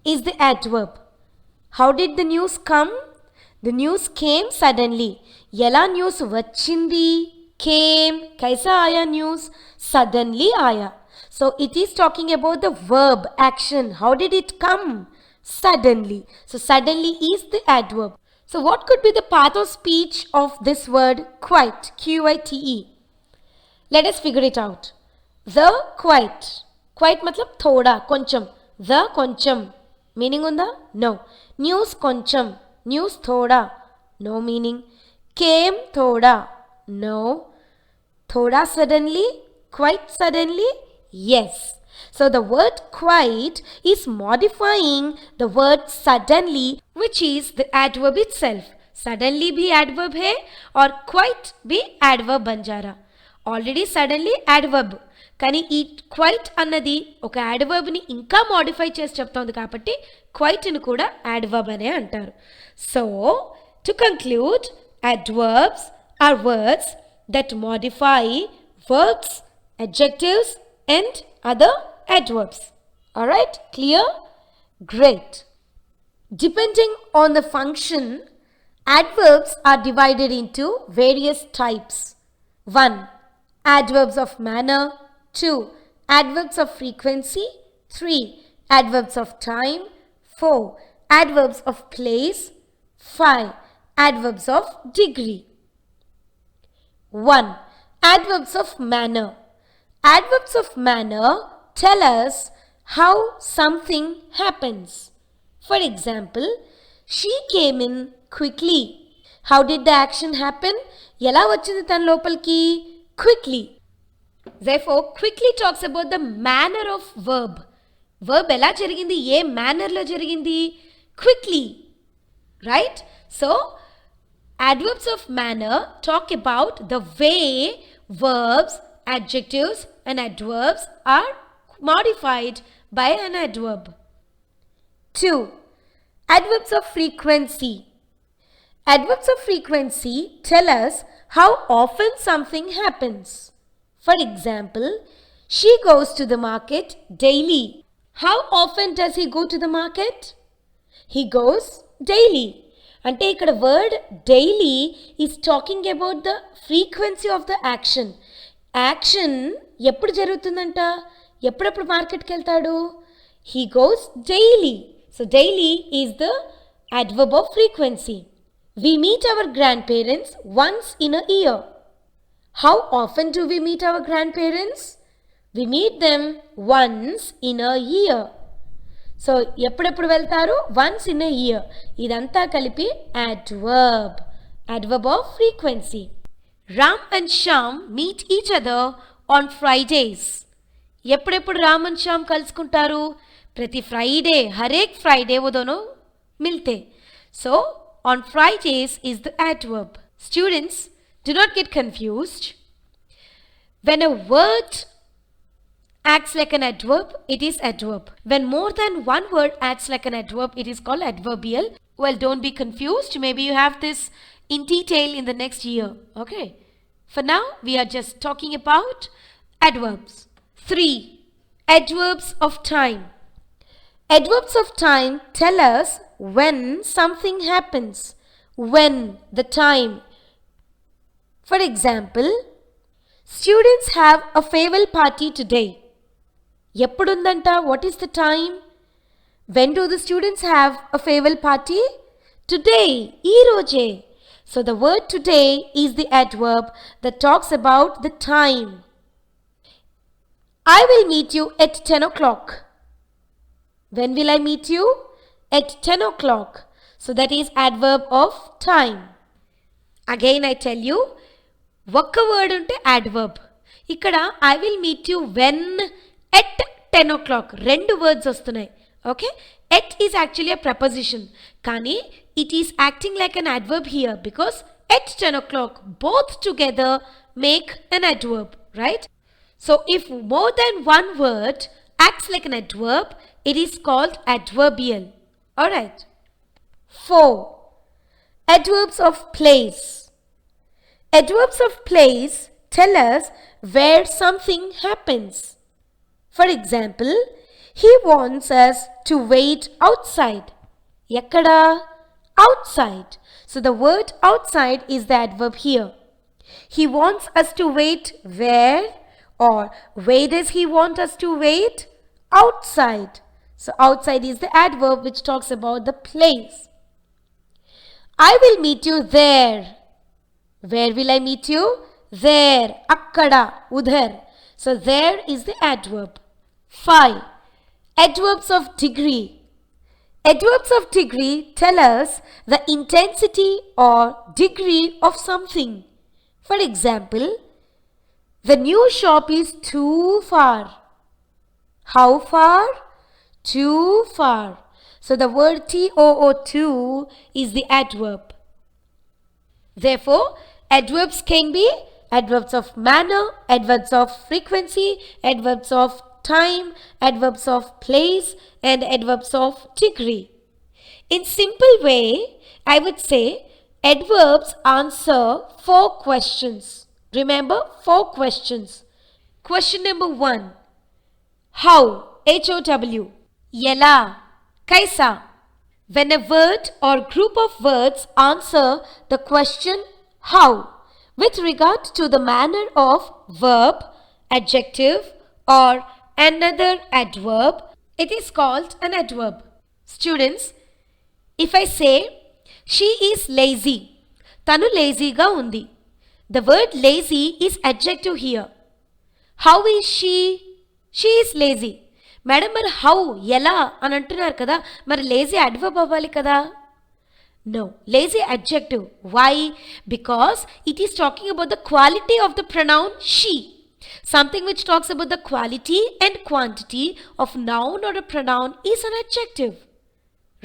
is the adverb. How did the news come? The news came suddenly. ఎలా news వచ్చింది? Came. कैसा आया news? Suddenly आया. So it is talking about the verb action. How did it come? Suddenly. So suddenly is the adverb. So what could be the path of speech of this word quite? Quite. Let us figure it out. The quite. Quite matlab thoda, koncham. The koncham. Meaning unda? No. News koncham. News thoda. No meaning. Came thoda. No. Thoda suddenly? Quite suddenly? Yes. So the word quite is modifying the word suddenly, which is the adverb itself. Suddenly bhi adverb hai or quite bhi adverb ban ja raha. Already suddenly adverb. కానీ ఈ quiet అన్నది ఒక యాడ్వర్బ్ని ఇంకా modify చేసి చెప్తోంది కాబట్టి క్వైట్ని కూడా adverb అనే అంటారు. So to conclude, adverbs are words that modify verbs, adjectives and other adverbs. Alright, clear? Great. Depending on the function, adverbs are divided into various types. 1. Adverbs of manner. 2. Adverbs of frequency. 3. Adverbs of time. 4. Adverbs of place. 5. Adverbs of degree. 1. Adverbs of manner. Adverbs of manner tell us how something happens. For example, she came in quickly. How did the action happen? ఎలా వచ్చింది తన లోపలికి? Quickly. Therefore, quickly talks about the manner of verb. Verb ఎలా జరిగింది? ఏ మేనర్లో జరిగింది? Quickly. Right? So, adverbs of manner talk about the way verbs, adjectives and adverbs are modified by an adverb. 2. Adverbs of frequency. Adverbs of frequency tell us how often something happens. For example, she goes to the market daily. How often does he go to the market? He goes daily. అంటే ఇక్కడ word daily is talking about the frequency of the action. Action ఎప్పుడు జరుగుతుందంట? ఎప్పుడెప్పుడు మార్కెట్కి వెళ్తాడు? He goes daily. So daily is the adverb of frequency. We meet our grandparents once in a year. How often do we meet our grandparents? We meet them once in a year. So, ఎప్పుడెప్పుడు వెళ్తారు? Once in a year. ఇదంతా కలిపి adverb. Adverb of frequency. Ram and Shyam meet each other on Fridays. ఎప్పుడెప్పుడు Ram and Shyam కలుసుకుంటారు? ప్రతి Friday, హరేక్ Friday वो दोनों मिलते. So, on Fridays is the adverb. Students, do not get confused. When a word acts like an adverb, it is adverb. When more than one word acts like an adverb, it is called adverbial. Well, don't be confused. Maybe you have this in detail in the next year. Okay. For now, we are just talking about adverbs. 3. Adverbs of time. Adverbs of time tell us when something happens, when, the time. For example, students have a farewell party today. ఎప్పుడుందంట? What is the time? When do the students have a farewell party? Today, ఈ రోజే. So the word today is the adverb that talks about the time. I will meet you at 10 o'clock. When will I meet you? At 10 o'clock. So that is adverb of time. Again I tell you, ఒక్క word ఉంటే adverb. ఇక్కడ I will meet you when at 10 o'clock. రెండు words వస్తున్నాయి. Okay? At is actually a preposition. కానీ it is acting like an adverb here because at 10 o'clock both together make an adverb. Right? So if more than one word acts like an adverb, it is called adverbial. Alright. 4. Adverbs of place. Adverbs of place tell us where something happens. For example, he wants us to wait outside. Ekkada? Outside. So the word outside is the adverb here. He wants us to wait where? Or where does he want us to wait? Outside. So outside is the adverb which talks about the place. I will meet you there. Where will I meet you? There. Akkada. Udhar. So there is the adverb. 5. Adverbs of degree. Adverbs of degree tell us the intensity or degree of something. For example, the new shop is too far. How far? Too far. So the word too is the adverb. Therefore, adverbs can be adverbs of manner, adverbs of frequency, adverbs of time, adverbs of place, and adverbs of degree. In simple way, I would say adverbs answer 4 questions. Remember 4 questions. Question number 1. How? How. Yela. Kaisa. When a word or group of words answer the question how with regard to the manner of verb, adjective or another adverb, it is called an adverb. Students, if I say she is lazy, tanu lazy ga undi. The word lazy is adjective here. How is she? She is lazy. Madam మరి how ఎలా అని అంటున్నారు కదా, మరి lazy adverb అవ్వాలి కదా. No, lazy adjective. Why? Because it is talking about the quality of the pronoun she. Something which talks about the quality and quantity of noun or a pronoun is an adjective.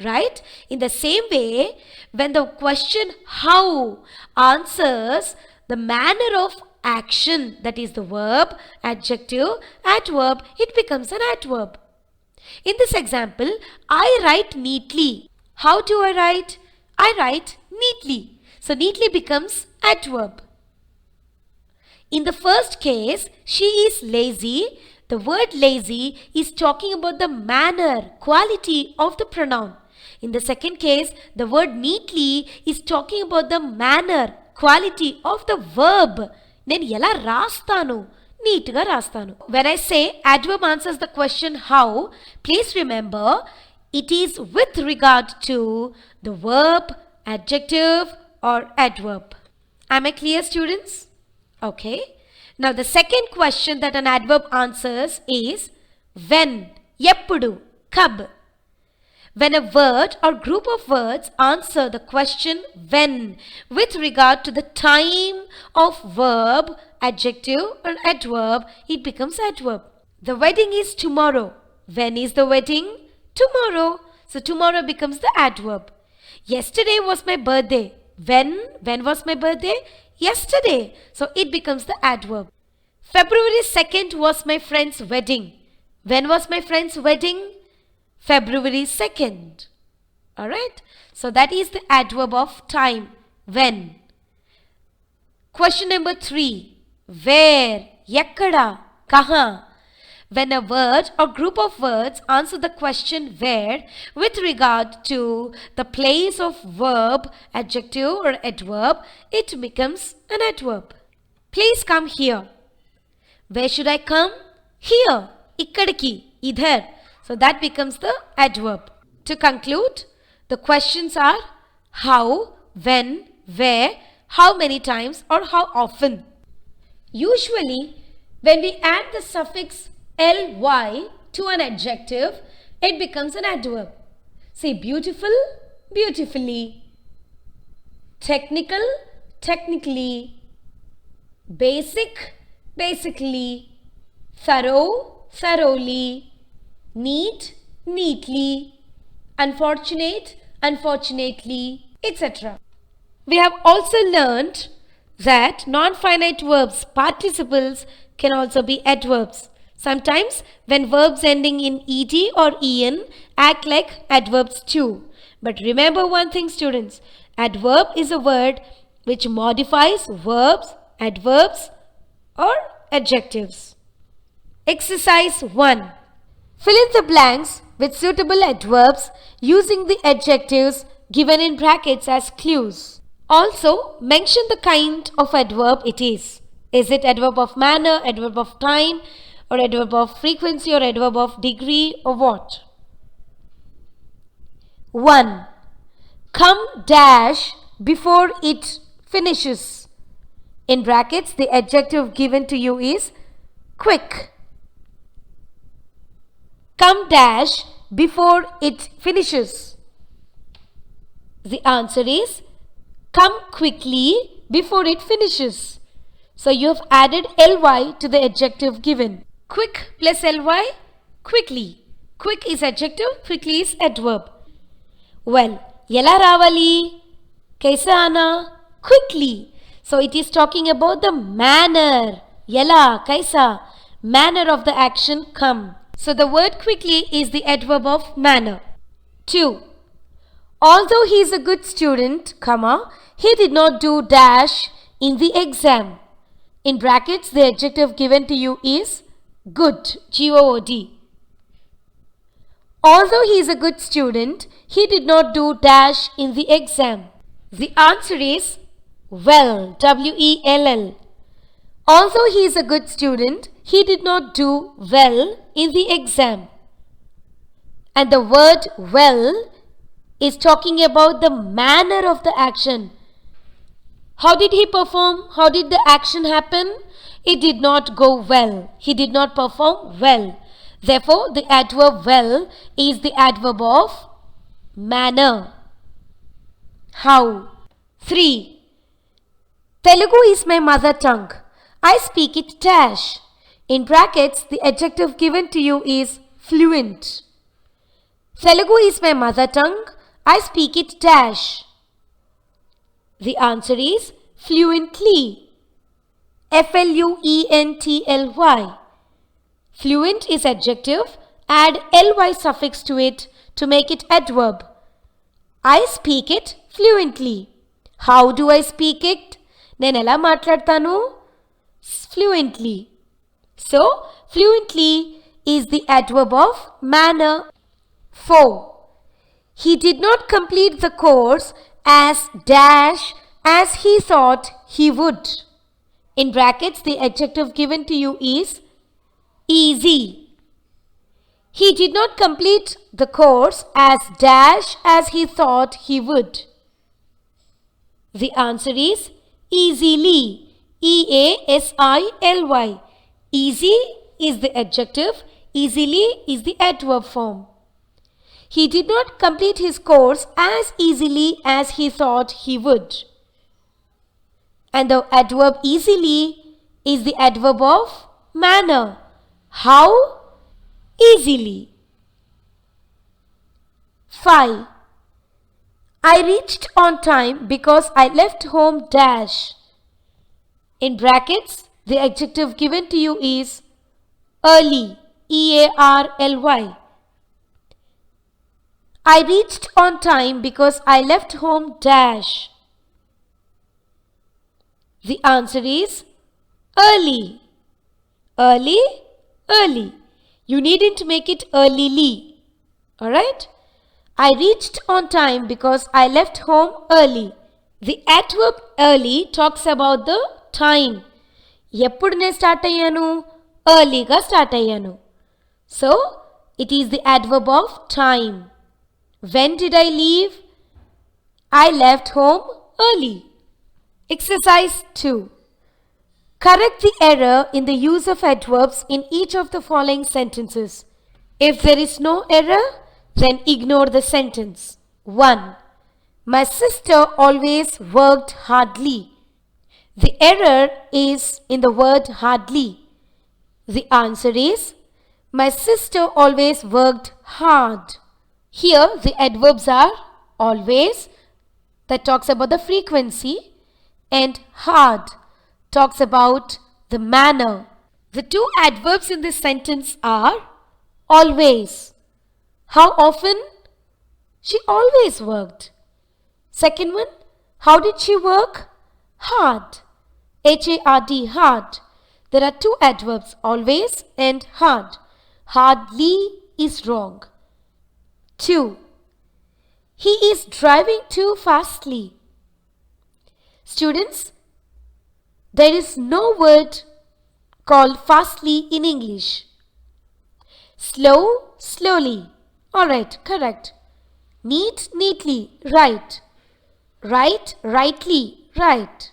Right? In the same way, when the question how answers the manner of action, that is the verb, adjective, adverb, it becomes an adverb. In this example, I write neatly. How do I write? I write neatly. So neatly becomes adverb. In the first case, she is lazy. The word lazy is talking about the manner, quality of the pronoun. In the second case, the word neatly is talking about the manner, quality of the verb. నేను ఎలా రాస్తాను, నీట్గా రాస్తాను. When I say adverb answers the question how, please remember it is with regard to the verb, adjective or adverb. Am I clear, students? Okay. Now the second question that an adverb answers is when, eppudu, kab. When a word or group of words answer the question when with regard to the time of verb, adjective or adverb, it becomes adverb. The wedding is tomorrow. When is the wedding? Tomorrow. So tomorrow becomes the adverb. Yesterday was my birthday. When was my birthday? Yesterday. So it becomes the adverb. February 2nd was my friend's wedding. When was my friend's wedding? February 2nd. Alright. So that is the adverb of time. When. Question number 3. Where? Yakkada? Kaha? When a word or group of words answer the question where with regard to the place of verb, adjective or adverb, it becomes an adverb. Please come here. Where should I come? Here. Ikkadiki. Idhar. So that becomes the adverb. To conclude, the questions are how, when, where, how many times or how often. Usually, when we add the suffix ly to an adjective, it becomes an adverb. Say beautiful, beautifully. Technical, technically. Basic, basically. Thorough, thoroughly. Neat, neatly. Unfortunate, unfortunately, etc. We have also learned that non-finite verbs, participles, can also be adverbs. Sometimes when verbs ending in ed or en act like adverbs too. But remember one thing, students, adverb is a word which modifies verbs, adverbs or adjectives. Exercise 1. Fill in the blanks with suitable adverbs using the adjectives given in brackets as clues. Also, mention the kind of adverb it is. Is it adverb of manner, adverb of time, or adverb of frequency, or adverb of degree, or what? 1. Come dash before it finishes. In brackets, the adjective given to you is quick. Come dash before it finishes. The answer is come quickly before it finishes. So you have added ly to the adjective given. Quick plus ly, quickly. Quick is adjective, quickly is adverb. Well, yela ravali, kaisa ana, quickly. So it is talking about the manner. Yela, kaisa, manner of the action come. So the word quickly is the adverb of manner. 2. Although he is a good student, comma, he did not do dash in the exam. In brackets, the adjective given to you is good, G-O-O-D. Although he is a good student, he did not do dash in the exam. The answer is well, W-E-L-L. Although he is a good student, he did not do well in the exam. And the word well is talking about the manner of the action. How did he perform? How did the action happen? It did not go well. He did not perform well. Therefore, the adverb well is the adverb of manner. How? 3. Telugu is my mother tongue. I speak it dash. In brackets, the adjective given to you is fluent. Telugu is my mother tongue. I speak it dash. The answer is fluently. F-L-U-E-N-T-L-Y. Fluent is adjective. Add ly suffix to it to make it adverb. I speak it fluently. How do I speak it? నేను ఎలా మాట్లాడతాను? Fluently. So, fluently is the adverb of manner. 4. He did not complete the course as dash as he thought he would. In brackets, the adjective given to you is easy. He did not complete the course as dash as he thought he would. The answer is easily. E-A-S-I-L-Y. Easy is the adjective. Easily is the adverb form. He did not complete his course as easily as he thought he would. And the adverb easily is the adverb of manner. How? Easily. 5. I reached on time because I left home dash. In brackets, the adjective given to you is early. E-A-R-L-Y. I reached on time because I left home dash. The answer is early. Early, early. You needn't make it earlyly. Alright? I reached on time because I left home early. The adverb early talks about the time. ఎప్పుడు నేను start అయ్యాను? ఎర్లీగా start అయ్యాను. So, it is the adverb of time. When did I leave? I left home early. Exercise 2. Correct the error in the use of adverbs in each of the following sentences. If there is no error, then ignore the sentence. 1. My sister always worked hardly. The error is in the word hardly. The answer is my sister always worked hard. Here the adverbs are always, that talks about the frequency, and hard talks about the manner. The two adverbs in this sentence are always. How often? She always worked. Second one, how did she work? Hard. H-A-R-D, hard. There are two adverbs, always and hard. Hardly is wrong. 2. He is driving too fastly. Students, there is no word called fastly in English. Slow, slowly. Alright, correct. Neat, neatly. Right. Right, rightly. Right.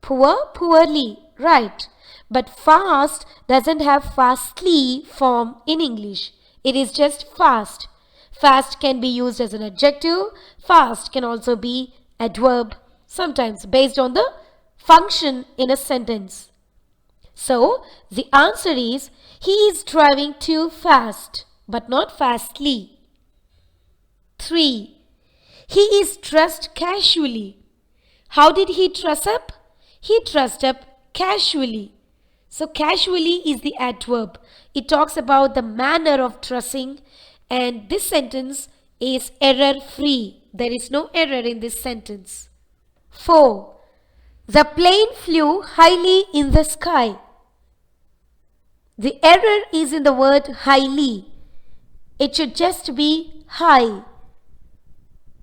Poor, poorly. Right. But fast doesn't have fastly form in English. It is just fast. Fast can be used as an adjective. Fast can also be adverb, sometimes based on the function in a sentence. So, the answer is he is driving too fast, but not fastly. 3. He is dressed casually. How did he dress up? He dressed up casually. So casually is the adverb. It talks about the manner of dressing, and this sentence is error-free. There is no error in this sentence. 4. The plane flew highly in the sky. The error is in the word highly. It should just be high.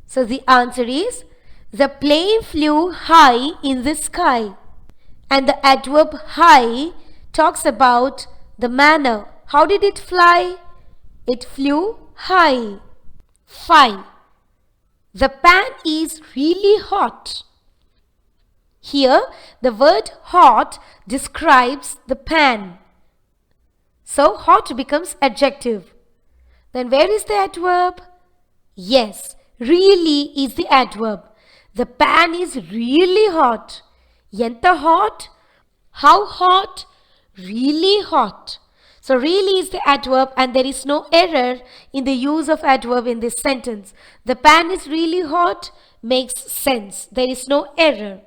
So the answer is the plane flew high in the sky. And the adverb high talks about the manner. How did it fly? It flew high. 5. The pan is really hot. Here, the word hot describes the pan. So hot becomes adjective. Then where is the adverb? Yes, really is the adverb. The pan is really hot. Yenta hot? How hot? Really hot. So really is the adverb and there is no error in the use of adverb in this sentence. The pan is really hot makes sense. There is no error.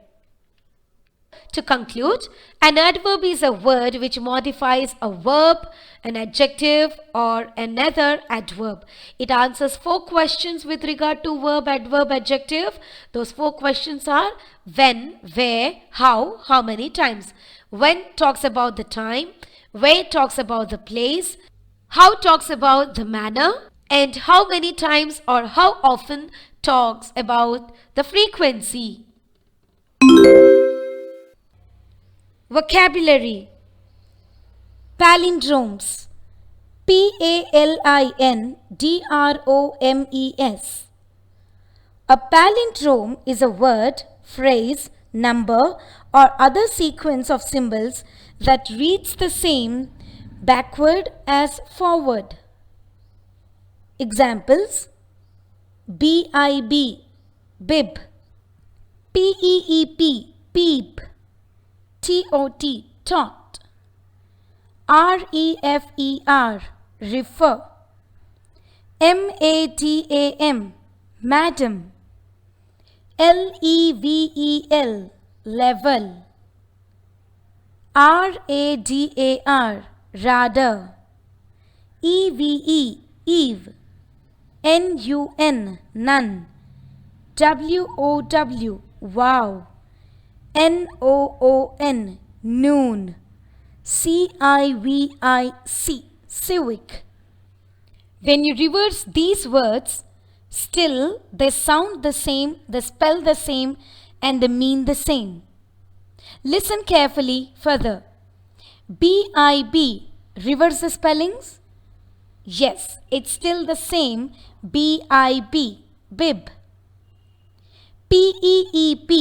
To conclude, an adverb is a word which modifies a verb, an adjective or another adverb. It answers 4 questions with regard to verb, adverb, adjective. Those 4 questions are when, where, how many times. When talks about the time, where talks about the place, how talks about the manner, and how many times or how often talks about the frequency. Vocabulary. Palindromes. Palindromes. A palindrome is a word, phrase, number or other sequence of symbols that reads the same backward as forward. Examples: BIB, bib, PEEP, peep, TOT, tot, REFER, refer, MADAM, madam, LEVEL, level, RADAR, radar, EVE, eve, NUN, none, WOW, wow, NOON, noon, CIVIC, civic. When you reverse these words, still they sound the same, they spell the same, and they mean the same. Listen carefully further. BIB, reverse the spellings? Yes, it's still the same, BIB, bib. PEEP,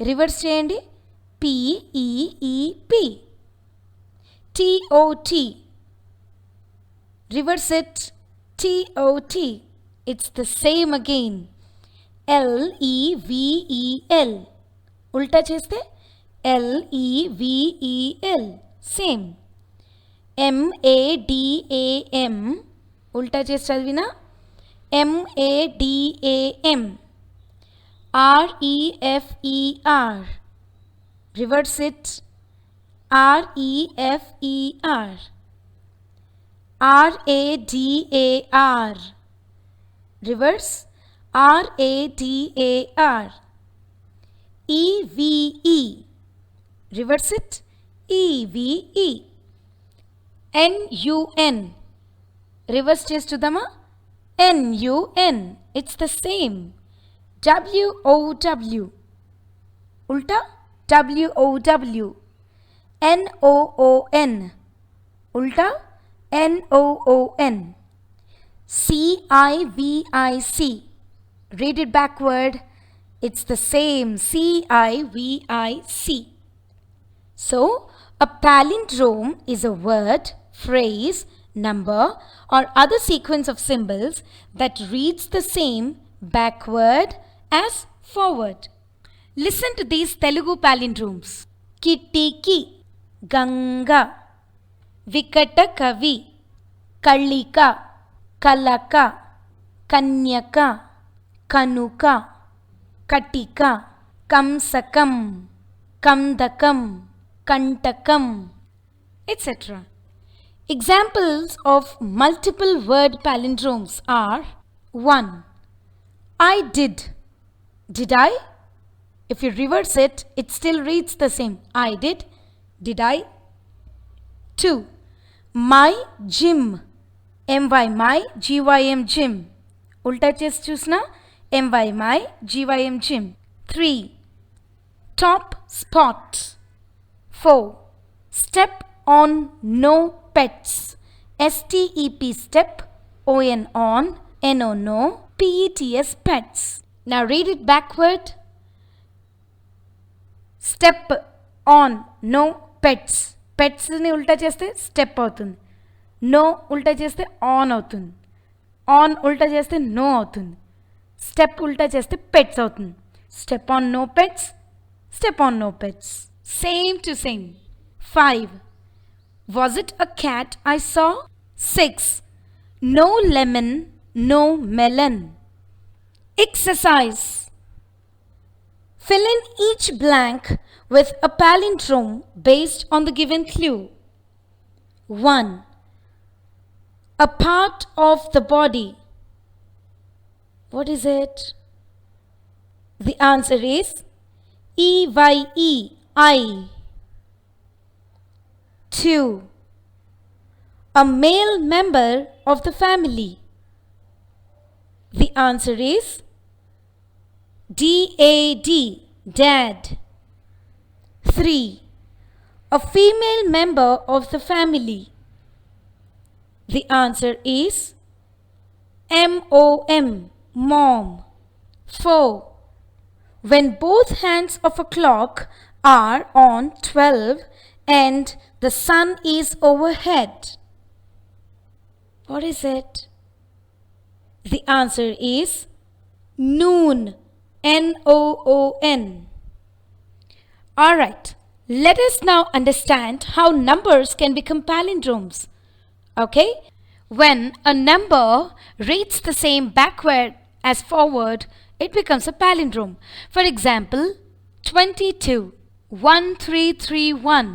reverse చేయండి, PEEP. TOT, reverse it, TOT. It's the same again. LEVEL, ఉల్టా చేస్తే LEVEL, same. MADAM, ఉల్టా చేసి చదివినా MADAM. REFER, reverse it, REFER. RADAR, reverse, RADAR. EVE, reverse it, EVE. NUN, reverse చేస్తుదామా, NUN, it's the same. WOW, ulta, WOW. NOON, ulta, NOON. CIVIC, read it backward, it's the same, CIVIC. So, a palindrome is a word, phrase, number or other sequence of symbols that reads the same backward as forward. Listen to these Telugu palindromes. Kittiki, Ganga, Vikata Kavi, Kallika, Kalaka, Kanyaka, Kanuka, Katika, Kamsakam, Kamdakam, Kantakam, etc. Examples of multiple word palindromes are: 1. I did. Did I? If you reverse it, it still reads the same. I did. Did I? 2. My gym. My, my, GYM, gym. Ulta chest chusna. My, GYM, gym. 3. Top spot. 4. Step on no pets. STEP, step. ON, on. NO, no. PETS, pets. Now read it backward. Step on no pets. Pets ni ulta cheste step అవుతుంది. No ఉల్టా చేస్తే on అవుతుంది. On ఉల్టా చేస్తే no అవుతుంది. Step ఉల్టా చేస్తే pets అవుతుంది. Step on no pets, step on no pets. Same to same. 5. Was it a cat I saw? 6. No lemon, no melon. Exercise. Fill in each blank with a palindrome based on the given clue. 1. A part of the body. What is it? The answer is EYE, eye. 2. A male member of the family. The answer is DAD, dad. 3. A female member of the family. The answer is MOM, mom. 4. When both hands of a clock are on 12 and the sun is overhead. What is it? The answer is noon, NOON. Alright, let us now understand how numbers can become palindromes. Okay? When a number reads the same backward as forward, it becomes a palindrome. For example, 22, 1331,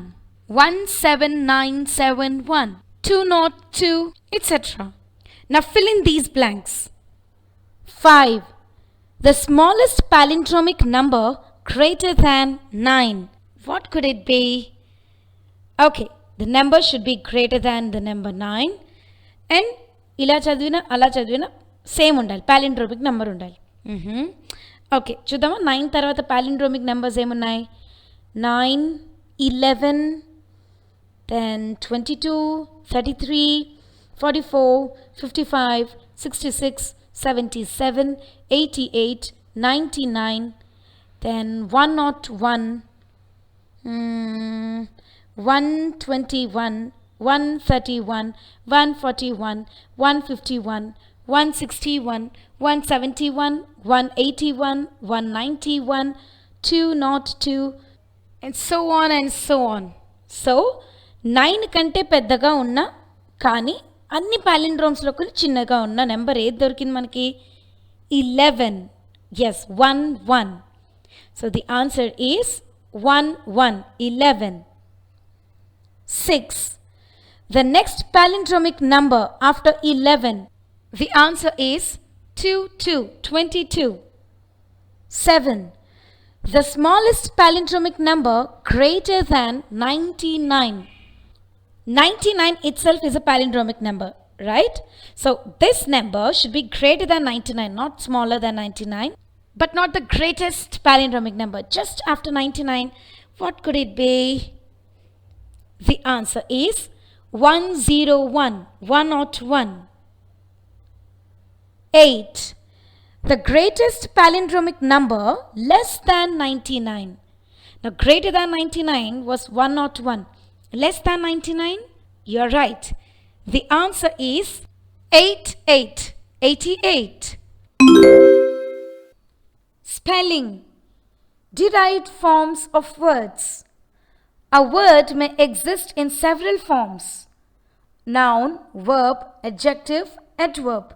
17971, 202, etc. Now fill in these blanks. 5. The smallest palindromic number greater than 9. What could it be? Okay, the number should be greater than the number 9 and ఇలా చదివిన అలా చదివిన same ఉండాలి, palindromic number ఉండాలి. Okay, చూద్దామా 9 తర్వాత palindromic numbers ఏమున్నాయి? 9, 11, then 22, 33, 44, 55, 66, 77, 88, 99, then 101, 121, 131, 141, 151, 161, 171, 181, 191, 202, and so on and so on. So 9 కంటే పెద్దగా ఉన్న కానీ అన్ని పాలిండ్రోమ్స్లో కూడా చిన్నగా ఉన్న నెంబర్ ఏది దొరికింది మనకి? 11. Yes, 1 1. So the answer is 1 1, 11. 6. The next palindromic number after 11. The answer is 2 2, 22. 7. The smallest palindromic number greater than 99. 99 itself is a palindromic number, right? So this number should be greater than 99, not smaller than 99, but not the greatest palindromic number. Just after 99, what could it be? The answer is 101, 101. 8. The greatest palindromic number less than 99. Now greater than 99 was 101. Less than 99? You're right. The answer is 88. 88. Spelling. Derived forms of words. A word may exist in several forms: noun, verb, adjective, adverb.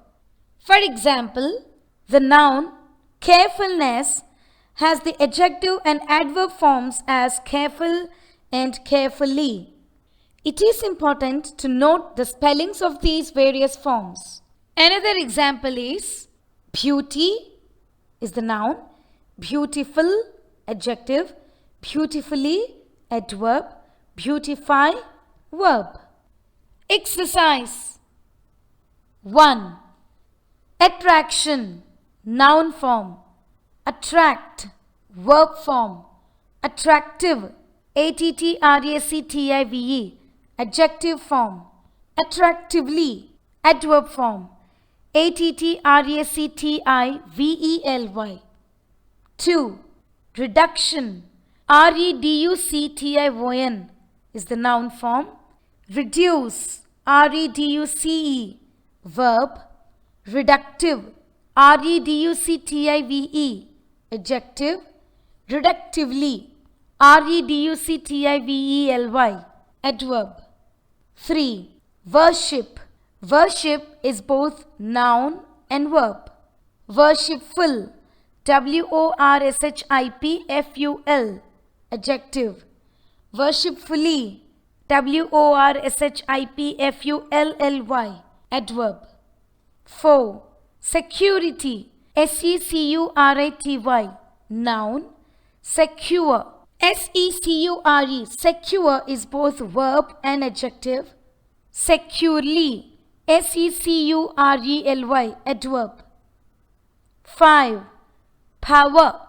For example, the noun carefulness has the adjective and adverb forms as careful and carefully. It is important to note the spellings of these various forms. Another example is beauty is the noun, beautiful adjective, beautifully adverb, beautify verb. Exercise 1. Attraction, noun form. Attract, verb form. Attractive, ATTRACTIVE, adjective form. Attractively, adverb form. ATTRACTIVELY. 2. Reduction, REDUCTION is the noun form. Reduce, reduce, verb. Reductive, reductive, adjective. Reductively, reductively, adverb. 3. Worship. Worship is both noun and verb. Worshipful, worshipful, adjective. Worshipfully, worshipfully, adverb. 4. Security, security, noun. Secure, secure, secure is both verb and adjective. Securely, securely, adverb. 5. Power.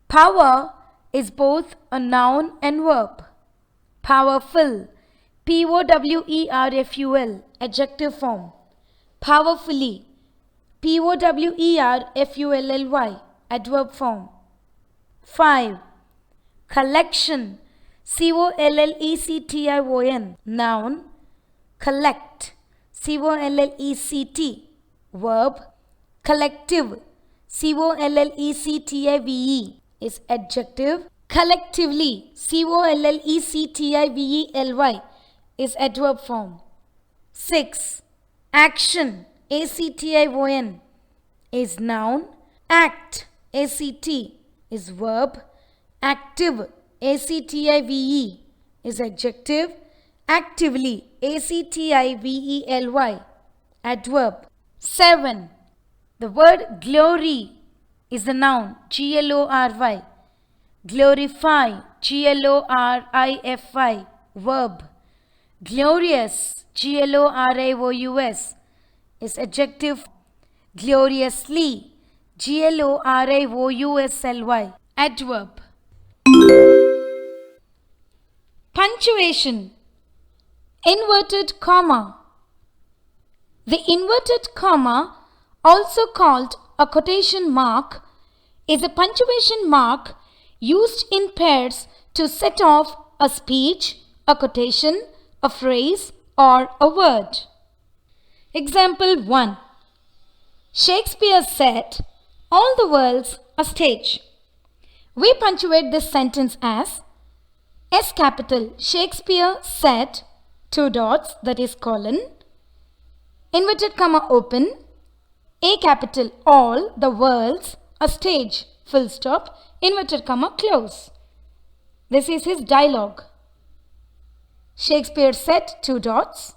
Power is both a noun and verb. Powerful, powerful, adjective form. Powerfully, powerfully, adverb form. 5. Collection, collecton, noun. Collect, collect, verb. Collective, collective, is adjective. Collectively, collectively, is adverb form. 6. Action, action, is noun. Act, act, is verb. Active, active, is adjective. Actively, actively, adverb. 7. The word glory is the noun, glory. Glorify, glorify, verb. Glorious, glorious, is adjective. Gloriously, gloriously, adverb. Punctuation. Inverted comma. The inverted comma, also called a quotation mark, is a punctuation mark used in pairs to set off a speech, a quotation, a phrase, or a word. Example 1. Shakespeare said, "All the world's a stage." We punctuate this sentence as S capital Shakespeare said, two dots, that is colon, inverted comma open, A capital all the world's a stage, full stop, inverted comma close. This is his dialogue. Shakespeare said, two dots,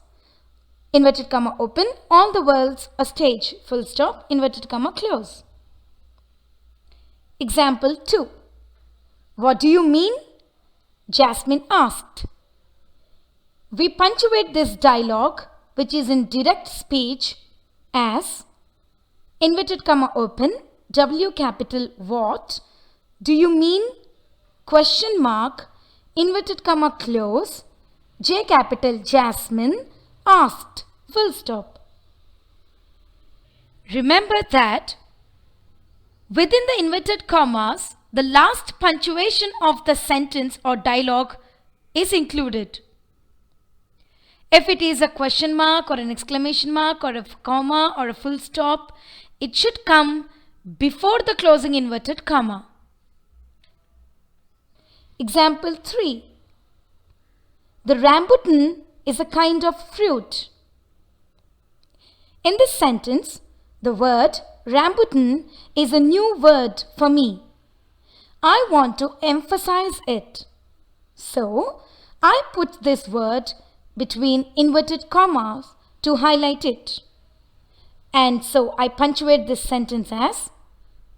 inverted comma open, all the world's a stage, full stop, inverted comma close. Example 2. What do you mean? Jasmine asked. We punctuate this dialogue, which is in direct speech, as inverted comma open, W capital what, do you mean, question mark, inverted comma close, J capital Jasmine asked, full stop. Remember that within the inverted commas, the last punctuation of the sentence or dialogue is included. If it is a question mark or an exclamation mark or a comma or a full stop, it should come before the closing inverted comma. Example 3. The rambutan is a kind of fruit. In this sentence, the word rambutan is a new word for me. I want to emphasize it. So, I put this word between inverted commas to highlight it. And so, I punctuate this sentence as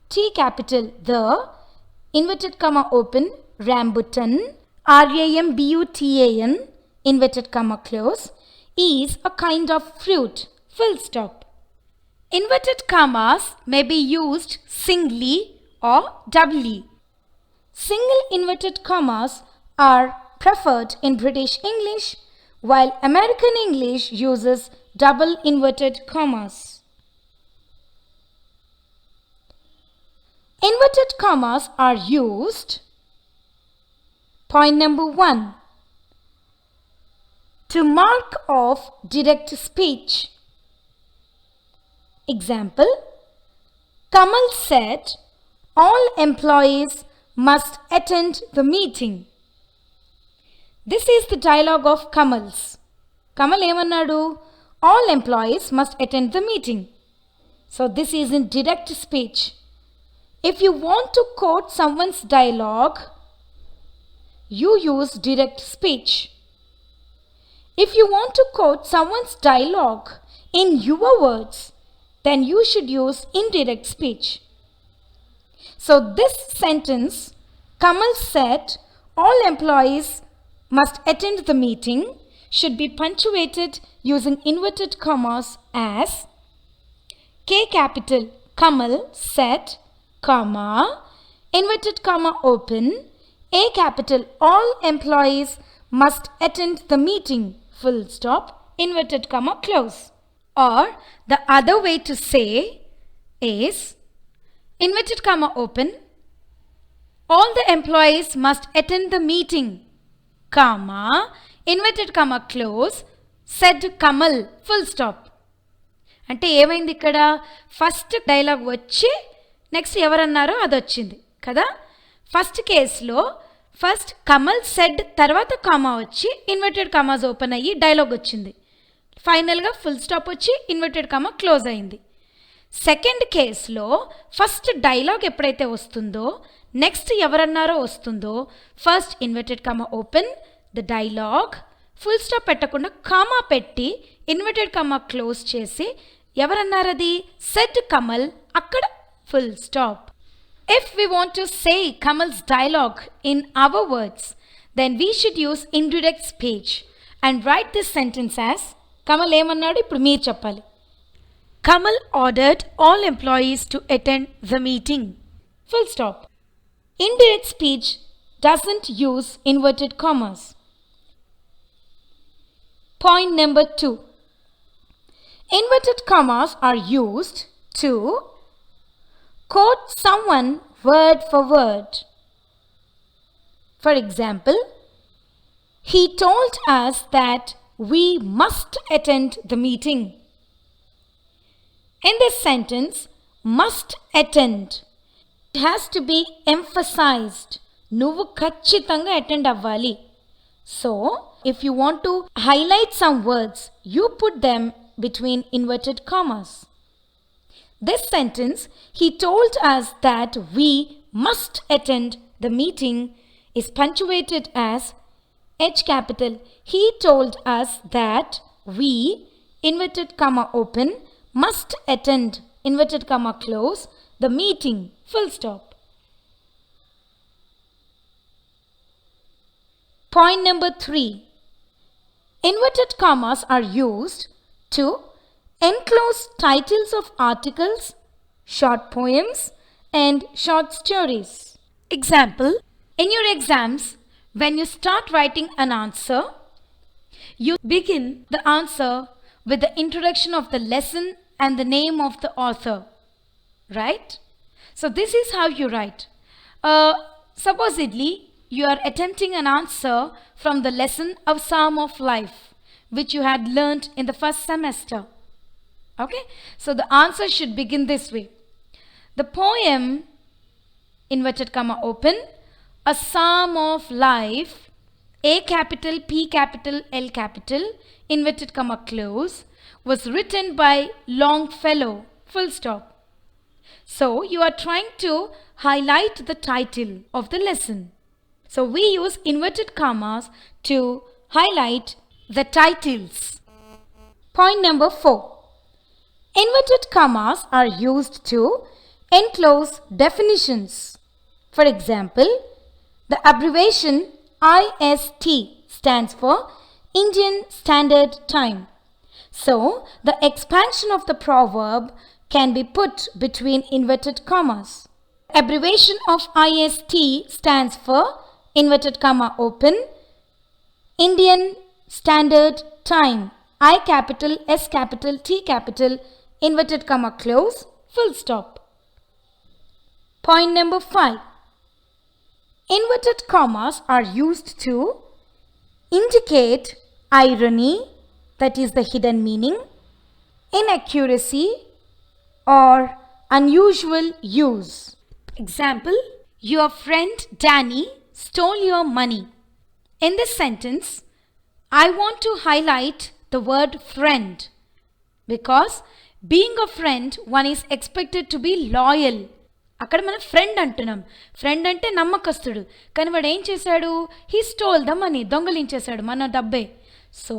T capital the, inverted comma open, rambutan, rambutan, inverted comma close, is a kind of fruit, full stop. Inverted commas may be used singly or doubly. Single inverted commas are preferred in British English, while American English uses double inverted commas. Inverted commas are used. Point number 1. to mark off direct speech. Example, Kamal said, all employees must attend the meeting. This is the dialogue of Kamal's. Kamal emannadu? All employees must attend the meeting. So this is in direct speech. If you want to quote someone's dialogue, you use direct speech. If you want to quote someone's dialogue in your words, then you should use indirect speech. So this sentence, Kamal said, all employees must attend the meeting, should be punctuated using inverted commas as K capital Kamal said, comma, inverted comma open, A capital all employees must attend the meeting, full stop, inverted comma close. Or the other way to say is inverted comma open, all the employees must attend the meeting, comma, inverted comma close, said Kamal, full stop. అంటే ఏమైంది ఇక్కడ? First dialogue వచ్చి next ఎవరన్నారో అది వచ్చింది కదా. First కేసులో first Kamal said తర్వాత comma వచ్చి ఇన్వర్టెడ్ కామాస్ ఓపెన్ అయ్యి డైలాగ్ వచ్చింది. ఫైనల్గా ఫుల్ స్టాప్ వచ్చి ఇన్వర్టెడ్ కామా క్లోజ్ అయింది. సెకండ్ కేసులో ఫస్ట్ డైలాగ్ ఎప్పుడైతే వస్తుందో నెక్స్ట్ ఎవరన్నారో వస్తుందో first inverted comma open the dialogue, full stop పెట్టకుండా కామా పెట్టి ఇన్వర్టెడ్ కామా క్లోజ్ చేసి ఎవరన్నారది సెడ్ కమల్, అక్కడ full stop. If we want to say Kamal's dialogue in our words, then we should use indirect speech and write this sentence as Kamal ఏమన్నాడు ఇప్పుడు మీరు చెప్పాలి. Kamal ordered all employees to attend the meeting. Full stop. Indirect speech doesn't use inverted commas. Point number 2. Inverted commas are used to quote someone word for word. For example, he told us that we must attend the meeting. In this sentence, must attend. It has to be emphasized. నువ్వు ఖచ్చితంగా attend అవ్వాలి. So, if you want to highlight some words, you put them between inverted commas. This sentence, he told us that we must attend the meeting, is punctuated as H capital. He told us that we, inverted comma open, must attend, inverted comma close, the meeting, full stop. Point number 3. Inverted commas are used to enclose titles of articles, short poems, and short stories. Example, in your exams, when you start writing an answer, you begin the answer with the introduction of the lesson and the name of the author, right? So this is how you write. Supposedly, you are attempting an answer from the lesson of Psalm of Life, which you had learnt in the first semester. Okay, so the answer should begin this way. The poem, inverted comma open, a psalm of life, A capital, P capital, L capital, inverted comma close, was written by Longfellow, full stop. So you are trying to highlight the title of the lesson. So we use inverted commas to highlight the titles. Point number 4. Inverted commas are used to enclose definitions. For example, the abbreviation IST stands for Indian Standard Time. So, the expansion of the proverb can be put between inverted commas. Abbreviation of IST stands for inverted comma open, Indian Standard Time, I capital, S capital, T capital, inverted comma close, full stop. Point number 5. Inverted commas are used to indicate irony, that is the hidden meaning, inaccuracy, or unusual use. Example, your friend Danny stole your money. In this sentence, I want to highlight the word friend because being a friend, one is expected to be loyal. అక్కడ మనం friend అంటున్నాం. Friend అంటే నమ్మకస్తుడు. కానీ వాడు ఏం చేశాడు? He stole the money, దొంగలించేశాడు మన డబ్బే. సో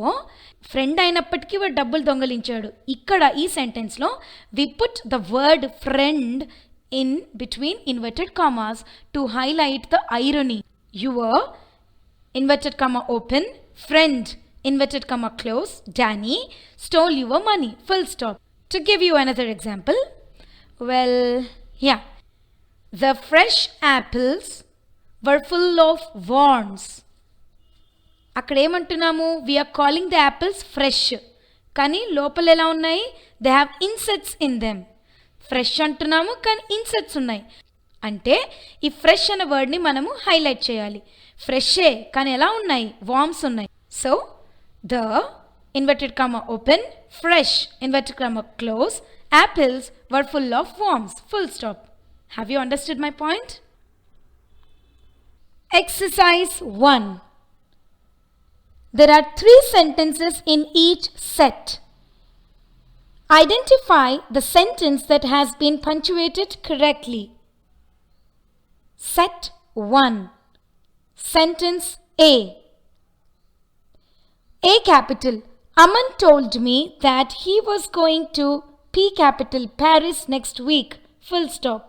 ఫ్రెండ్ అయినప్పటికీ వాడు డబ్బులు దొంగలించాడు. ఇక్కడ ఈ సెంటెన్స్లో we put the word friend in between inverted commas to highlight the irony. Your inverted comma open, friend inverted comma close, Danny stole your money, full stop. To give you another example, well, yeah, the fresh apples were full of worms. అక్కడ ఏమంటున్నాము? we are calling the apples fresh, కానీ లోపల ఎలా ఉన్నాయి? they have insects in them. Fresh అంటున్నాము కానీ insects ఉన్నాయి. అంటే ఈ ఫ్రెష్ అనే వర్డ్ని మనము హైలైట్ చేయాలి. ఫ్రెషే కానీ ఎలా ఉన్నాయి? వార్మ్స్ ఉన్నాయి. So the inverted comma open, fresh inverted comma close, apples were full of worms, full stop. Have you understood my point? Exercise 1. There are 3 sentences in each set. Identify the sentence that has been punctuated correctly. Set 1. Sentence A. A capital. Aman told me that he was going to P capital Paris next week. Full stop.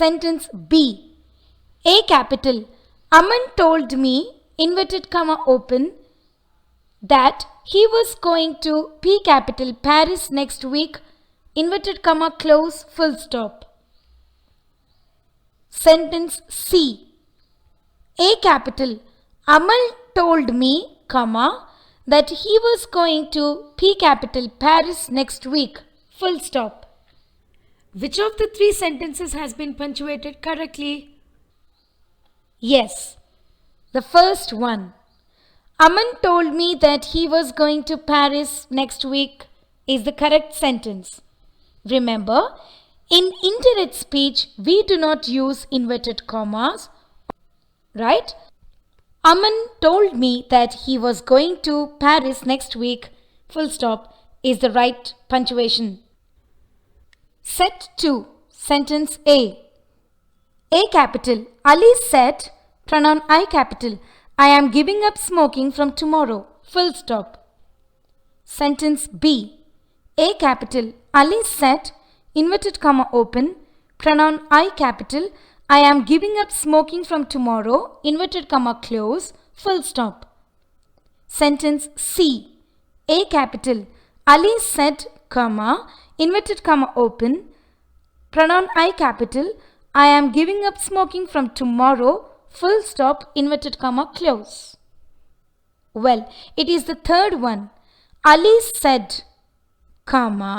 Sentence B. A capital. Aman told me, inverted comma open, that he was going to P capital Paris next week, inverted comma close, full stop. Sentence C. A capital. Amal told me, comma, that he was going to P capital Paris next week, full stop. Which of the 3 sentences has been punctuated correctly? Yes, the first one. Aman told me that he was going to Paris next week is the correct sentence. Remember, in indirect speech, we do not use inverted commas, right? Aman told me that he was going to Paris next week, full stop, is the right punctuation. Set 2, sentence A. A capital. Ali said, pronoun I capital, I am giving up smoking from tomorrow, full stop. Sentence B. A capital. Ali said, inverted comma open, pronoun I capital, I am giving up smoking from tomorrow, inverted comma close, full stop. Sentence C. A capital. Ali said, comma, inverted comma open, pronoun I capital, I am giving up smoking from tomorrow, full stop, inverted comma close. Well, it is the third one. Ali said, comma,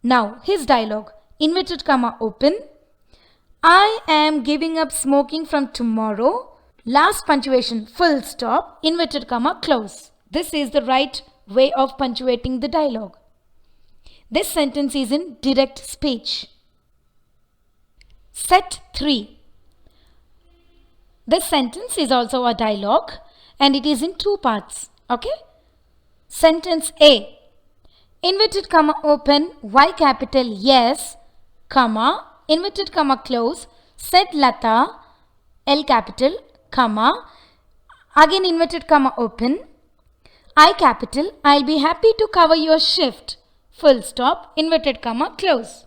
now his dialogue, inverted comma open, I am giving up smoking from tomorrow, last punctuation, full stop, inverted comma close. This is the right way of punctuating the dialogue. This sentence is in direct speech. Set 3. This sentence is also a dialogue and it is in 2 parts. Okay? Sentence A. Inverted comma open, Y capital yes, comma, inverted comma close, said Lata, L capital, comma, again inverted comma open, I capital, I'll be happy to cover your shift, full stop, inverted comma close.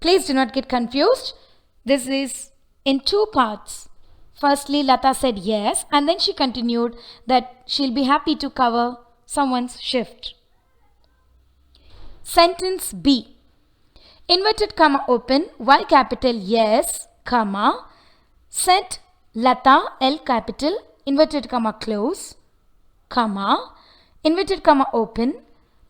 Please do not get confused. This is in 2 parts. Firstly, Lata said yes and then she continued that she'll be happy to cover someone's shift. Sentence B. Inverted comma open, Y capital yes, comma, said Lata, L capital, inverted comma close, comma, inverted comma open,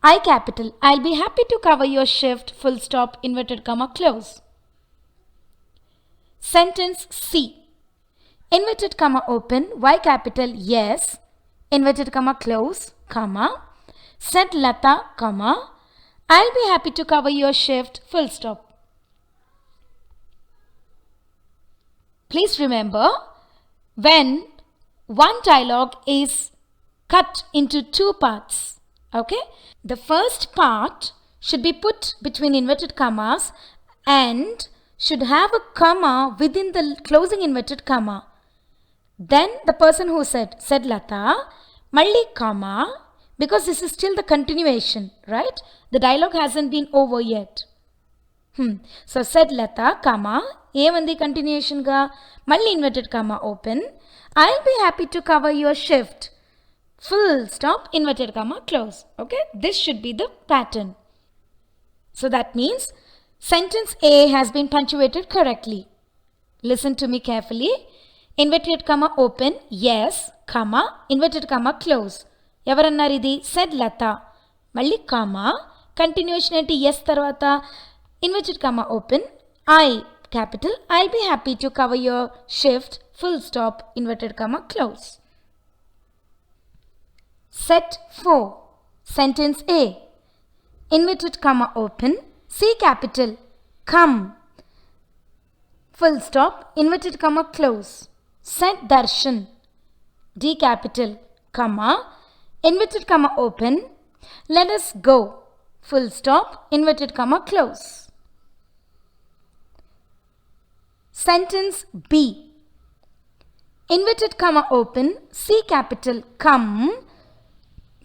I capital, I'll be happy to cover your shift, full stop, inverted comma close. Sentence C. inverted comma open, Y capital, yes, inverted comma close, comma, said Lata, comma, I'll be happy to cover your shift, full stop. Please remember, when one dialogue is cut into two parts, okay, the first part should be put between inverted commas and should have a comma within the closing inverted comma. Then the person who said Lata, Malli comma, because this is still the continuation, right? The dialogue hasn't been over yet. So said Lata, comma, the continuation ga, Malli inverted comma open, I'll be happy to cover your shift. Full stop, inverted comma close. Okay, this should be the pattern. So that means sentence A has been punctuated correctly. Listen to me carefully. Inverted comma open, yes, comma, inverted comma close. Yavarannaridi, said Lata. Malli comma, continuation enti yes tarvata, inverted comma open, I capital, I'll be happy to cover your shift, full stop, inverted comma close. Set 4. Sentence A. Inverted comma open, C capital, come, full stop, inverted comma close. Set Darshan, D capital, comma, inverted comma open, let us go, full stop, inverted comma close. Sentence B. Inverted comma open, C capital, come,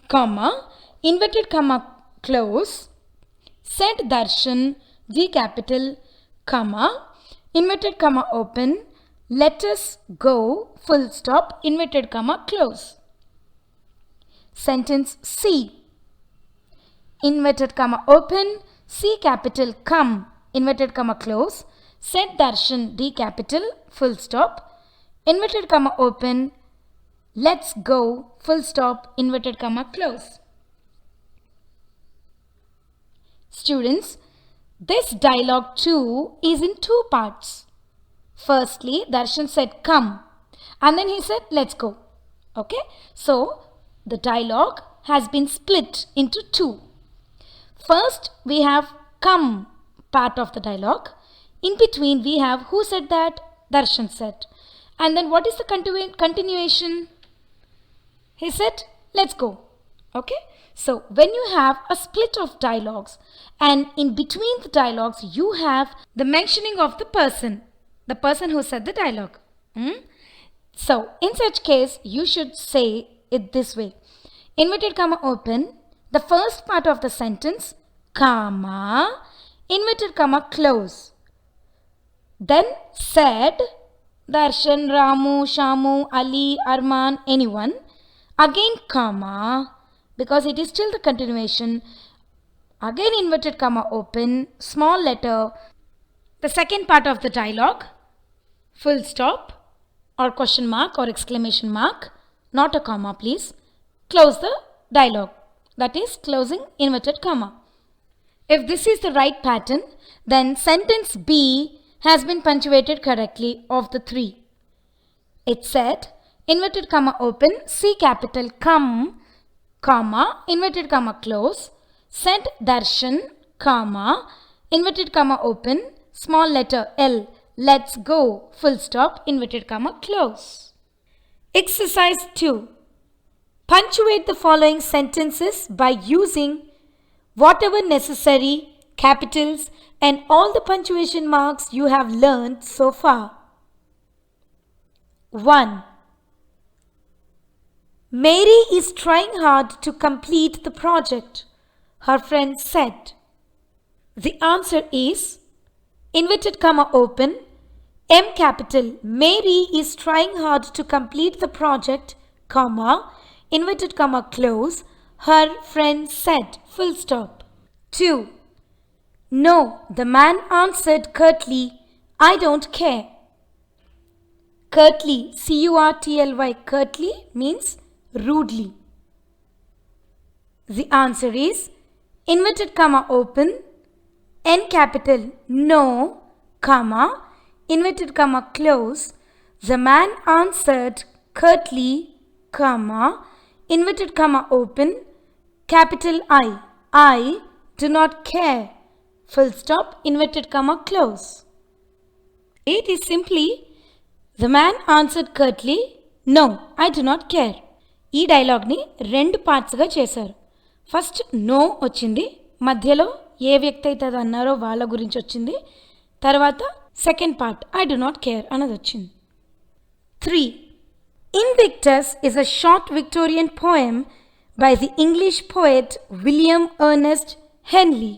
comma, inverted comma close, said Darshan, D capital, comma, inverted comma open, let us go, full stop, inverted comma close. Sentence C. Inverted comma open, C capital, come, inverted comma close, said Darshan, D capital, full stop, inverted comma open, let's go, full stop, inverted comma close. Students, this dialogue too is in two parts. Firstly, Darshan said come and then he said let's go. Okay, so the dialogue has been split into two. First, we have come part of the dialogue. In between, we have who said that? Darshan said. And then what is the continuation? He said, let's go. Okay. So when you have a split of dialogues and in between the dialogues, you have the mentioning of the person who said the dialogue. So in such case, you should say it this way. Inverted comma open, the first part of the sentence, comma, inverted comma close. Then said, Darshan, Ramu, Shamu, Ali, Arman, anyone. Again comma, because it is still the continuation. Again inverted comma open, small letter. The second part of the dialogue, full stop or question mark or exclamation mark, not a comma please. Close the dialogue, that is closing inverted comma. If this is the right pattern, then sentence B has been punctuated correctly of the three. It said, inverted comma open, C capital, come, comma, inverted comma close, said Darshan, comma, inverted comma open, small letter L, let's go, full stop, inverted comma close. Exercise 2. Punctuate the following sentences by using whatever necessary capitals and all the punctuation marks you have learned so far. 1. Mary is trying hard to complete the project, her friend said. The answer is, inverted comma open, M capital, Mary is trying hard to complete the project, comma, inverted comma close, her friend said, full stop. 2. No, the man answered curtly, I don't care. Curtly, C-U-R-T-L-Y, curtly means rudely. The answer is, inverted comma open, N capital, no, comma, inverted comma close, The man answered curtly, comma, inverted comma open, capital I do not care, full stop, inverted comma close. It is simply, the man answered curtly, no, I do not care. ఈ డైలాగ్ని 2 పార్ట్స్గా చేశారు. First no వచ్చింది, మధ్యలో ఏ వ్యక్తి అయితే అది అన్నారో వాళ్ళ గురించి వచ్చింది, తర్వాత second part I do not care అన్నది వచ్చింది. 3. Invictus is a short Victorian poem by the English poet William Ernest Henley.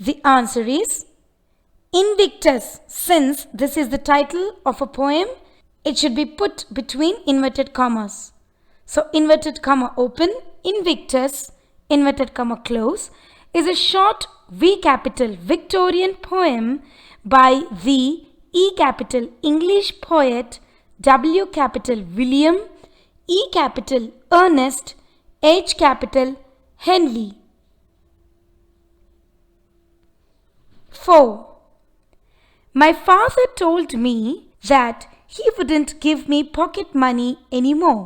The answer is Invictus. Since this is the title of a poem, it should be put between inverted commas. So inverted comma open, Invictus, inverted comma close, is a short V capital Victorian poem by the E capital English poet W capital William, E capital Ernest, H capital Henley. 4. My father told me that he wouldn't give me pocket money anymore.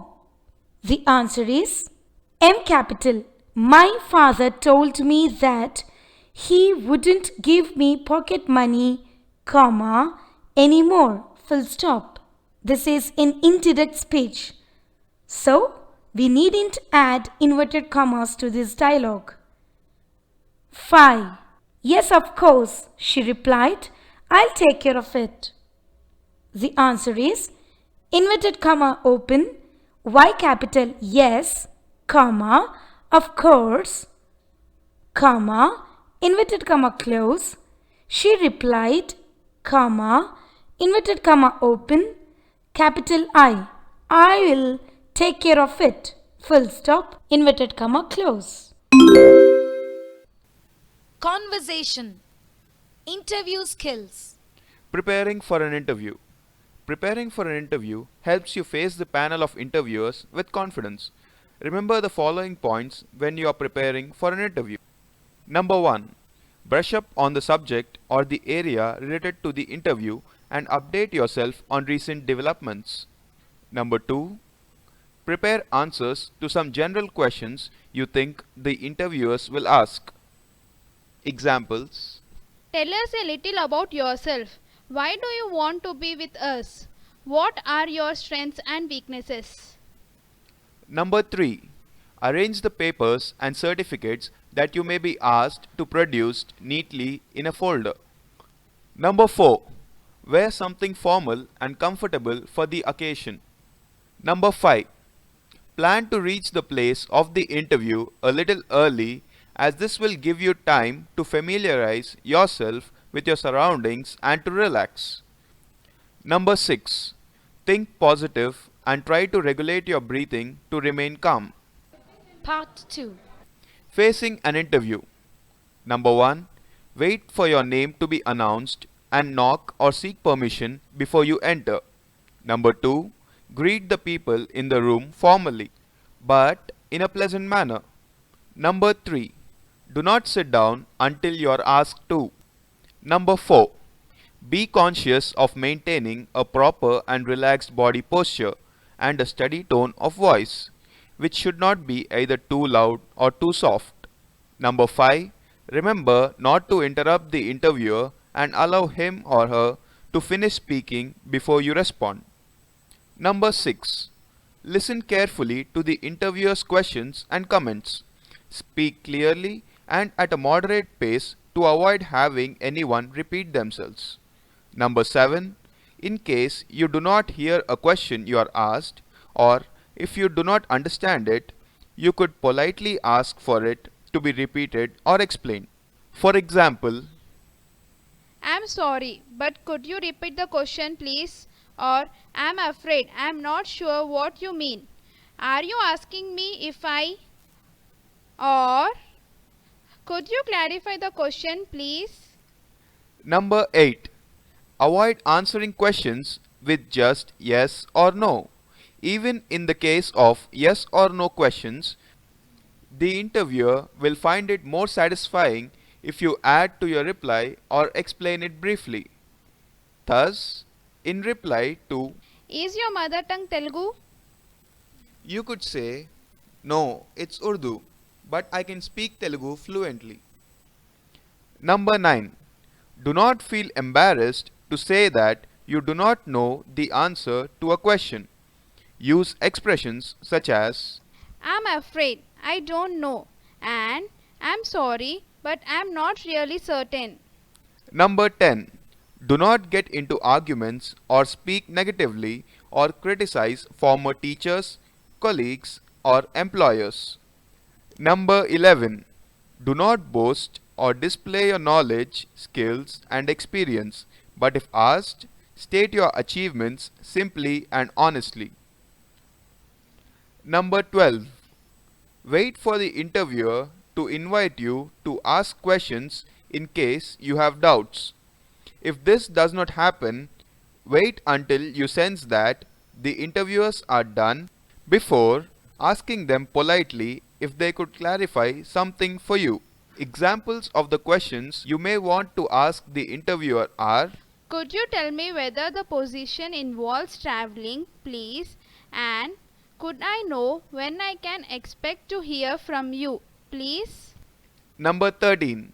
The answer is M capital. My father told me that he wouldn't give me pocket money, comma, anymore, full stop. This is in indirect speech. So, we needn't add inverted commas to this dialogue. 5. Yes, of course, she replied. I'll take care of it. The answer is inverted comma open, Y capital yes, comma, of course, comma, inverted comma close. She replied, comma, inverted comma open, capital I will take care of it, full stop, inverted comma close. Conversation. Interview skills. Preparing for an interview. Preparing for an interview helps you face the panel of interviewers with confidence. Remember the following points when you are preparing for an interview. Number 1. Brush up on the subject or the area related to the interview and update yourself on recent developments. Number 2. Prepare answers to some general questions you think the interviewers will ask. Examples. Tell us a little about yourself. Why do you want to be with us? What are your strengths and weaknesses? Number 3. Arrange the papers and certificates that you may be asked to produce neatly in a folder. Number 4. Wear something formal and comfortable for the occasion. Number 5. Plan to reach the place of the interview a little early, as this will give you time to familiarize yourself with your surroundings and to relax. Number 6. Think positive and try to regulate your breathing to remain calm. Part 2. Facing an interview. Number 1. Wait for your name to be announced and knock or seek permission before you enter. Number 2. Greet the people in the room formally, but in a pleasant manner. Number 3. Do not sit down until you are asked to. Number 4. Be conscious of maintaining a proper and relaxed body posture and a steady tone of voice, which should not be either too loud or too soft. Number 5. Remember not to interrupt the interviewer and allow him or her to finish speaking before you respond. Number 6. Listen carefully to the interviewer's questions and comments. Speak clearly and at a moderate pace to avoid having anyone repeat themselves. Number 7. In case you do not hear a question you are asked, or if you do not understand it, you could politely ask for it to be repeated or explained. For example, I'm sorry, but could you repeat the question please? Or I'm afraid, I'm not sure what you mean. Are you asking me if I? Or could you clarify the question please? Number 8. Avoid answering questions with just yes or no. Even in the case of yes or no questions, the interviewer will find it more satisfying if you add to your reply or explain it briefly. Thus, in reply to Is your mother tongue Telugu? You could say, no, it's Urdu, but I can speak Telugu fluently. Number 9. Do not feel embarrassed to say that you do not know the answer to a question. Use expressions such as, I'm afraid I don't know, and I'm sorry, but I'm not really certain. Number 10. Do not get into arguments or speak negatively or criticize former teachers, colleagues, or employers. Number 11. Do not boast or display your knowledge, skills, and experience, but if asked, state your achievements simply and honestly. Number 12. Wait for the interviewer to invite you to ask questions in case you have doubts. If this does not happen, wait until you sense that the interviewers are done before asking them politely if they could clarify something for you. Examples of the questions you may want to ask the interviewer are, Could you tell me whether the position involves traveling, please? And could I know when I can expect to hear from you, please? Number 13.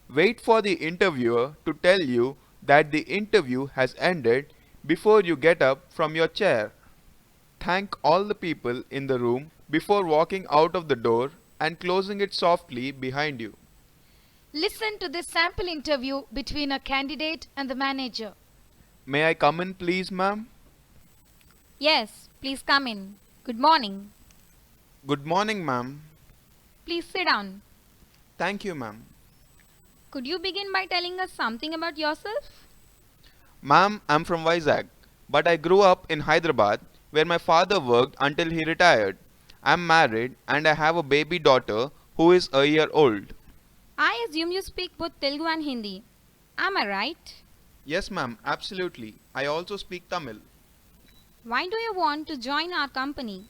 Wait for the interviewer to tell you that the interview has ended before you get up from your chair. Thank all the people in the room before walking out of the door and closing it softly behind you. Listen to this sample interview between a candidate and the manager. May I come in, please, ma'am? Yes, please come in. Good morning. Good morning, ma'am. Please sit down. Thank you, ma'am. Could you begin by telling us something about yourself? Ma'am, I'm from Vizag, but I grew up in Hyderabad where my father worked until he retired. I'm married and I have a baby daughter who is a year old. I assume you speak both Telugu and Hindi. Am I right? Yes, ma'am, absolutely. I also speak Tamil. Why do you want to join our company?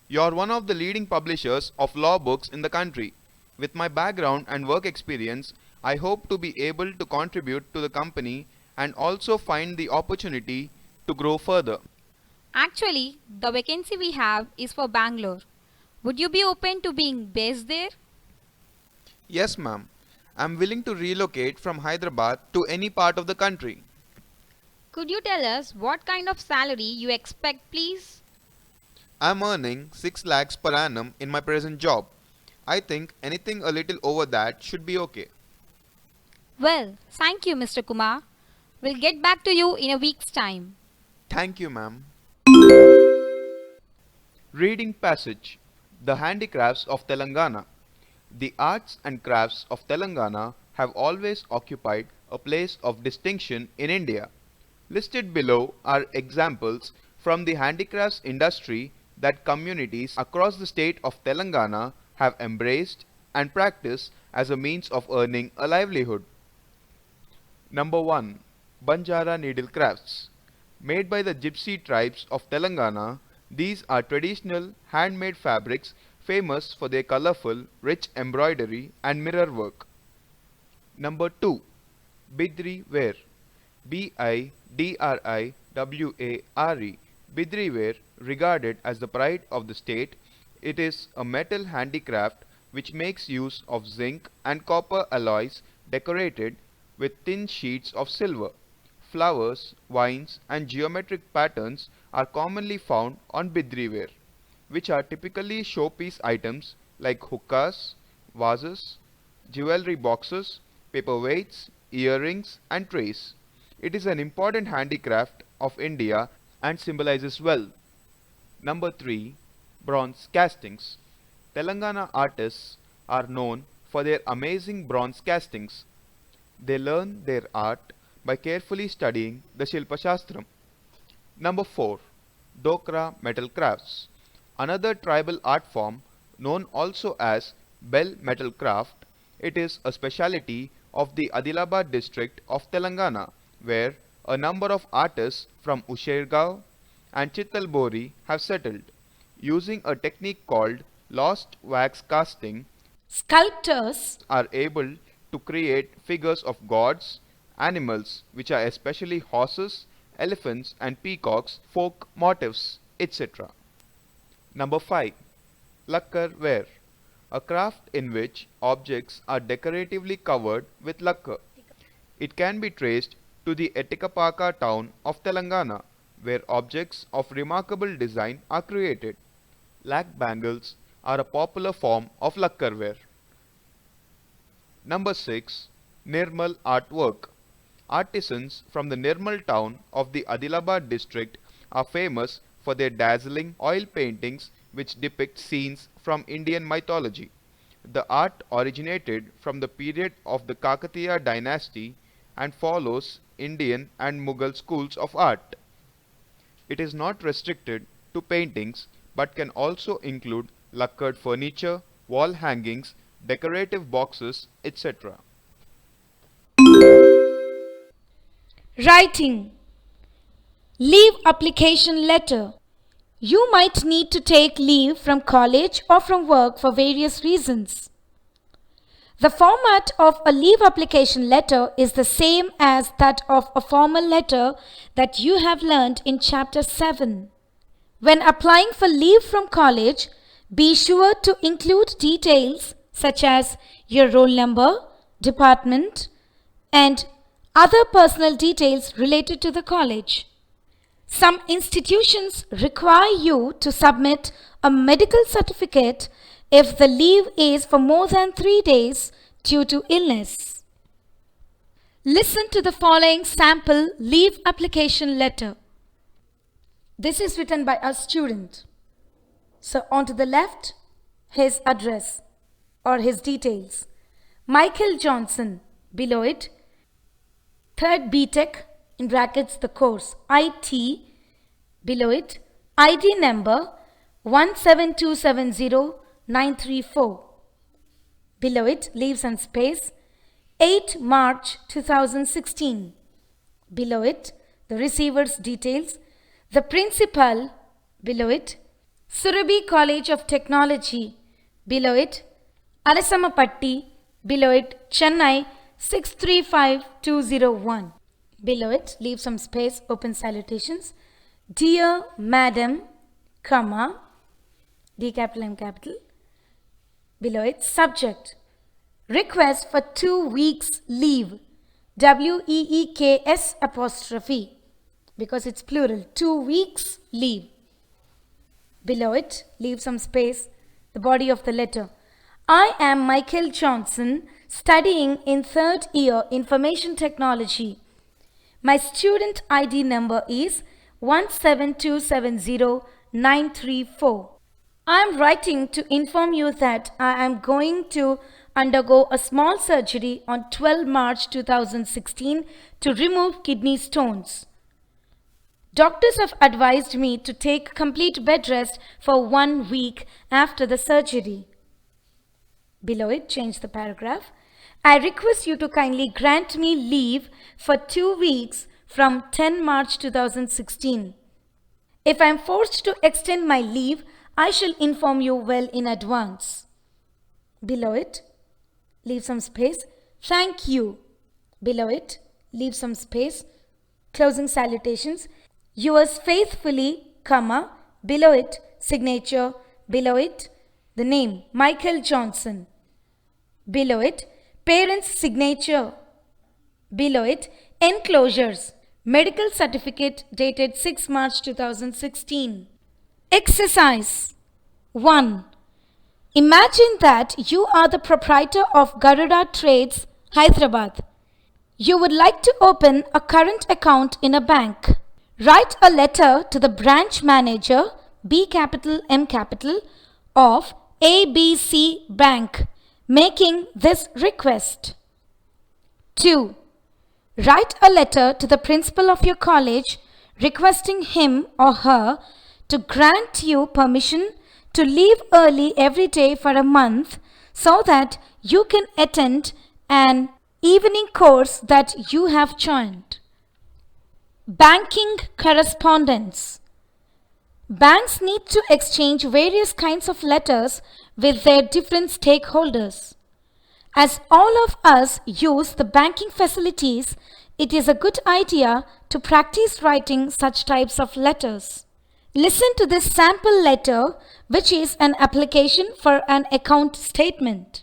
You're one of the leading publishers of law books in the country. With my background and work experience, I hope to be able to contribute to the company and also find the opportunity to grow further. Actually, the vacancy we have is for Bangalore. Would you be open to being based there? Yes, ma'am. I'm willing to relocate from Hyderabad to any part of the country. Could you tell us what kind of salary you expect, please? I'm earning 6 lakhs per annum in my present job. I think anything a little over that should be okay. Well, thank you, Mr. Kumar. We'll get back to you in a week's time. Thank you, ma'am. Reading passage: The Handicrafts of Telangana. The arts and crafts of Telangana have always occupied a place of distinction in India. Listed below are examples from the handicrafts industry that communities across the state of Telangana have embraced and practice as a means of earning a livelihood. Number 1. Banjara Needle Crafts. Made by the Gypsy tribes of Telangana, these are traditional handmade fabrics famous for their colorful, rich embroidery and mirror work. Number 2. Bidri Ware. Bidriware. Bidri Ware, regarded as the pride of the state, it is a metal handicraft which makes use of zinc and copper alloys decorated with thin sheets of silver. Flowers, vines and geometric patterns are commonly found on Bidri Ware, which are typically showpiece items like hookahs, vases, jewelry boxes, paperweights, earrings and trays. It is an important handicraft of India and symbolizes wealth. Number 3. Bronze castings. Telangana artists are known for their amazing bronze castings. They learn their art by carefully studying the Shilpa Shastram. Number 4. Dokra metal crafts. Another tribal art form known also as bell metal craft. It is a speciality of the Adilabad district of Telangana, where a number of artists from Ushergaon and Chittalbori have settled. Using a technique called lost wax casting, Sculptors are able to create figures of gods, animals which are especially horses, elephants and peacocks, folk motifs, etc. Number 5. Lakkar ware, a craft in which objects are decoratively covered with lakkar. It can be traced to the Etikapaka town of Telangana, where objects of remarkable design are created. Lakh bangles are a popular form of lakkar ware. Number 6. Nirmal artwork. Artisans from the Nirmal town of the Adilabad district are famous for their dazzling oil paintings which depict scenes from Indian mythology. The art originated from the period of the Kakatiya dynasty and follows Indian and Mughal schools of art. It is not restricted to paintings but can also include lacquered furniture, wall hangings, decorative boxes, etc. Writing. Leave application letter. You might need to take leave from college or from work for various reasons. The format of a leave application letter is the same as that of a formal letter that you have learned in Chapter 7. When applying for leave from college, be sure to include details such as your roll number, department, and other personal details related to the college. Some institutions require you to submit a medical certificate if the leave is for more than 3 days due to illness. Listen to the following sample leave application letter. This is written by a student. So on to the left, his address or his details. Michael Johnson, below it, 3rd BTech, in brackets the course, IT, below it, ID number 17270-934. Below it, leaves and space, 8 March 2016. Below it, the receiver's details, the principal, below it, Surabhi College of Technology, below it, Alasamapatti, below it, Chennai 635201. Below it, leave some space, open salutations. Dear Madam, comma, D capital M capital. Below it, subject, request for 2 weeks leave, WEEKS apostrophe, because it's plural, 2 weeks leave. Below it, leave some space, the body of the letter. I am Michael Johnson, studying in 3rd year Information Technology. My student ID number is 17270-934. I am writing to inform you that I am going to undergo a small surgery on 12 March 2016 to remove kidney stones. Doctors have advised me to take complete bed rest for 1 week after the surgery. Below it, change the paragraph. I request you to kindly grant me leave for 2 weeks from 10 March 2016. If I am forced to extend my leave, I shall inform you well in advance. Below it, leave some space. Thank you. Below it, leave some space. Closing salutations. Yours faithfully, comma, below it, signature, below it, the name, Michael Johnson. Below it, parents' signature. Below it, enclosures, medical certificate dated 6 March 2016. Exercise 1. Imagine that you are the proprietor of Garuda Trades, Hyderabad. You would like to open a current account in a bank. Write a letter to the branch manager, B capital M capital, of ABC Bank, making this request. 2. Write a letter to the principal of your college requesting him or her to grant you permission to leave early every day for a month so that you can attend an evening course that you have joined. Banking correspondence. Banks need to exchange various kinds of letters with their different stakeholders. As all of us use the banking facilities, it is a good idea to practice writing such types of letters. Listen to this sample letter, which is an application for an account statement.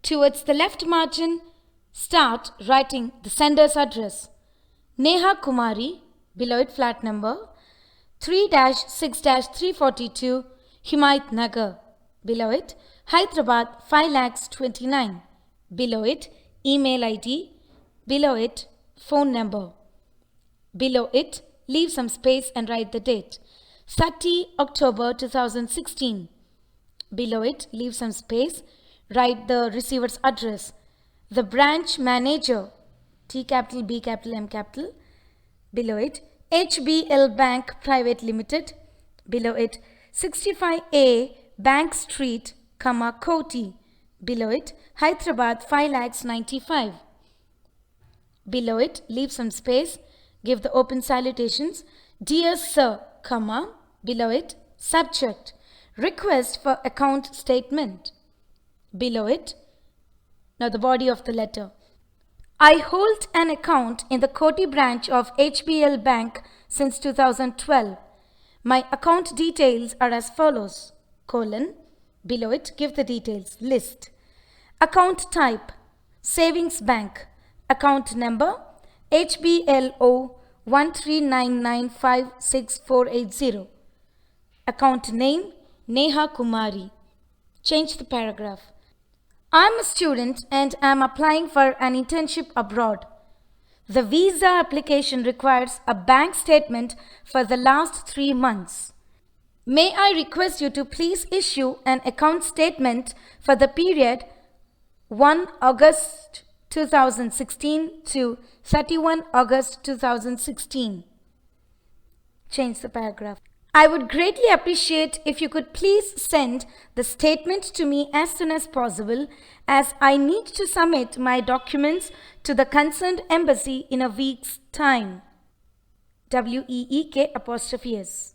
Towards the left margin, start writing the sender's address. Neha Kumari, below it flat number, 3-6-342, Himayat Nagar. Below it, Hyderabad 5,29,000. Below it, email ID. Below it, phone number. Below it, leave some space and write the date. 30 October 2016. Below it, leave some space. Write the receiver's address. The branch manager, T capital, B capital, M capital. Below it, HBL Bank Private Limited. Below it, 65A Bank Street, Koti. Below it, Hyderabad 5,95,000. Below it, leave some space. Give the open salutations. Dear Sir, below it, subject, request for account statement. Below it, now the body of the letter. I hold an account in the Koti branch of HBL Bank since 2012. My account details are as follows, : below it, give the details, list. Account type, savings bank. Account number, HBLO 139956480. Account name, Neha Kumari. Change the paragraph. I am a student and am applying for an internship abroad. The visa application requires a bank statement for the last 3 months. May I request you to please issue an account statement for the period 1 August 2016 to 31 August 2016. Change the paragraph. I would greatly appreciate if you could please send the statement to me as soon as possible, as I need to submit my documents to the concerned embassy in a week's time. WEEK''S.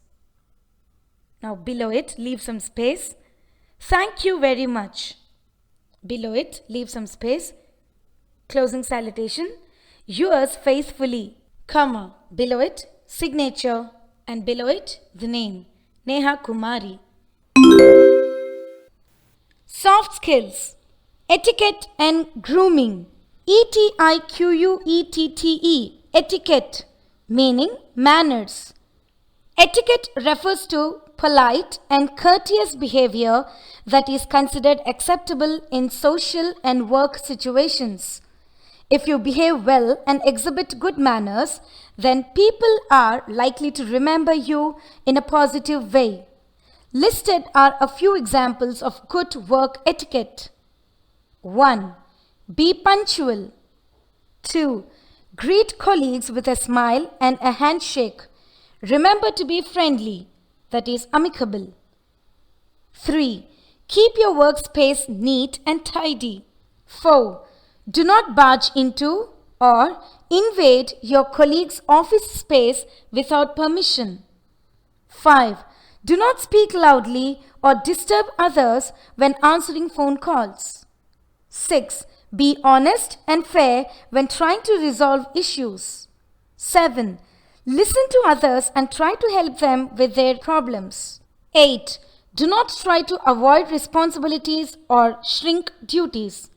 Now below it, leave some space. Thank you very much. Below it, leave some space. Closing salutation. Yours faithfully, below it, signature, and below it, the name, Neha Kumari. Soft skills, etiquette and grooming. ETIQUETTE, etiquette, meaning manners. Etiquette refers to polite and courteous behavior that is considered acceptable in social and work situations. If you behave well and exhibit good manners, then people are likely to remember you in a positive way. Listed are a few examples of good work etiquette. 1. Be punctual. 2. Greet colleagues with a smile and a handshake. Remember to be friendly, that is amicable. 3. Keep your workspace neat and tidy. 4. Do not barge into or invade your colleague's office space without permission. 5. Do not speak loudly or disturb others when answering phone calls. 6. Be honest and fair when trying to resolve issues. 7. Listen to others and try to help them with their problems. 8. Do not try to avoid responsibilities or shrink duties.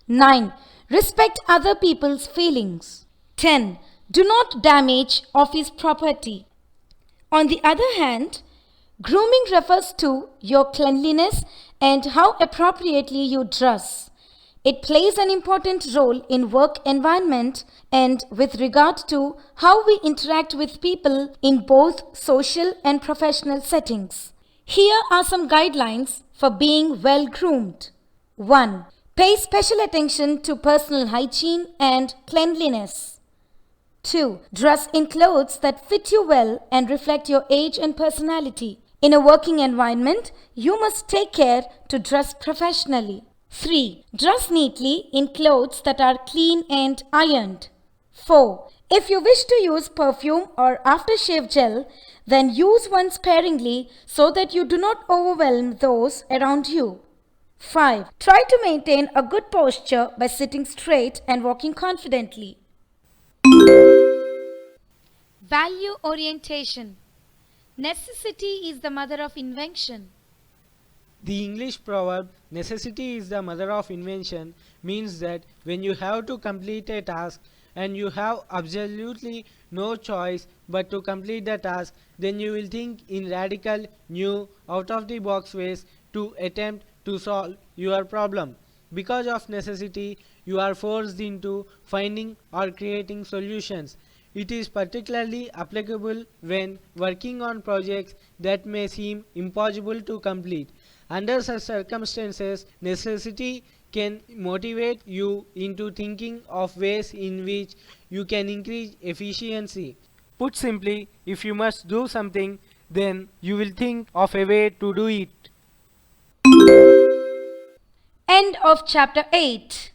9. Respect other people's feelings. 10. Do not damage office property. On the other hand, grooming refers to your cleanliness and how appropriately you dress. It plays an important role in work environment and with regard to how we interact with people in both social and professional settings. Here are some guidelines for being well groomed. 1. Pay special attention to personal hygiene and cleanliness. 2. Dress in clothes that fit you well and reflect your age and personality. In a working environment, you must take care to dress professionally. 3. Dress neatly in clothes that are clean and ironed. 4. If you wish to use perfume or aftershave gel, then use one sparingly so that you do not overwhelm those around you. 5. Try to maintain a good posture by sitting straight and walking confidently. Value orientation. Necessity is the mother of invention. The English proverb, necessity is the mother of invention, means that when you have to complete a task and you have absolutely no choice but to complete the task, then you will think in radical, new, out of the box ways to attempt to solve your problem. Because of necessity, you are forced into finding or creating solutions. It is particularly applicable when working on projects that may seem impossible to complete. Under such circumstances, necessity can motivate you into thinking of ways in which you can increase efficiency. Put simply, if you must do something, then you will think of a way to do it. End of chapter 8.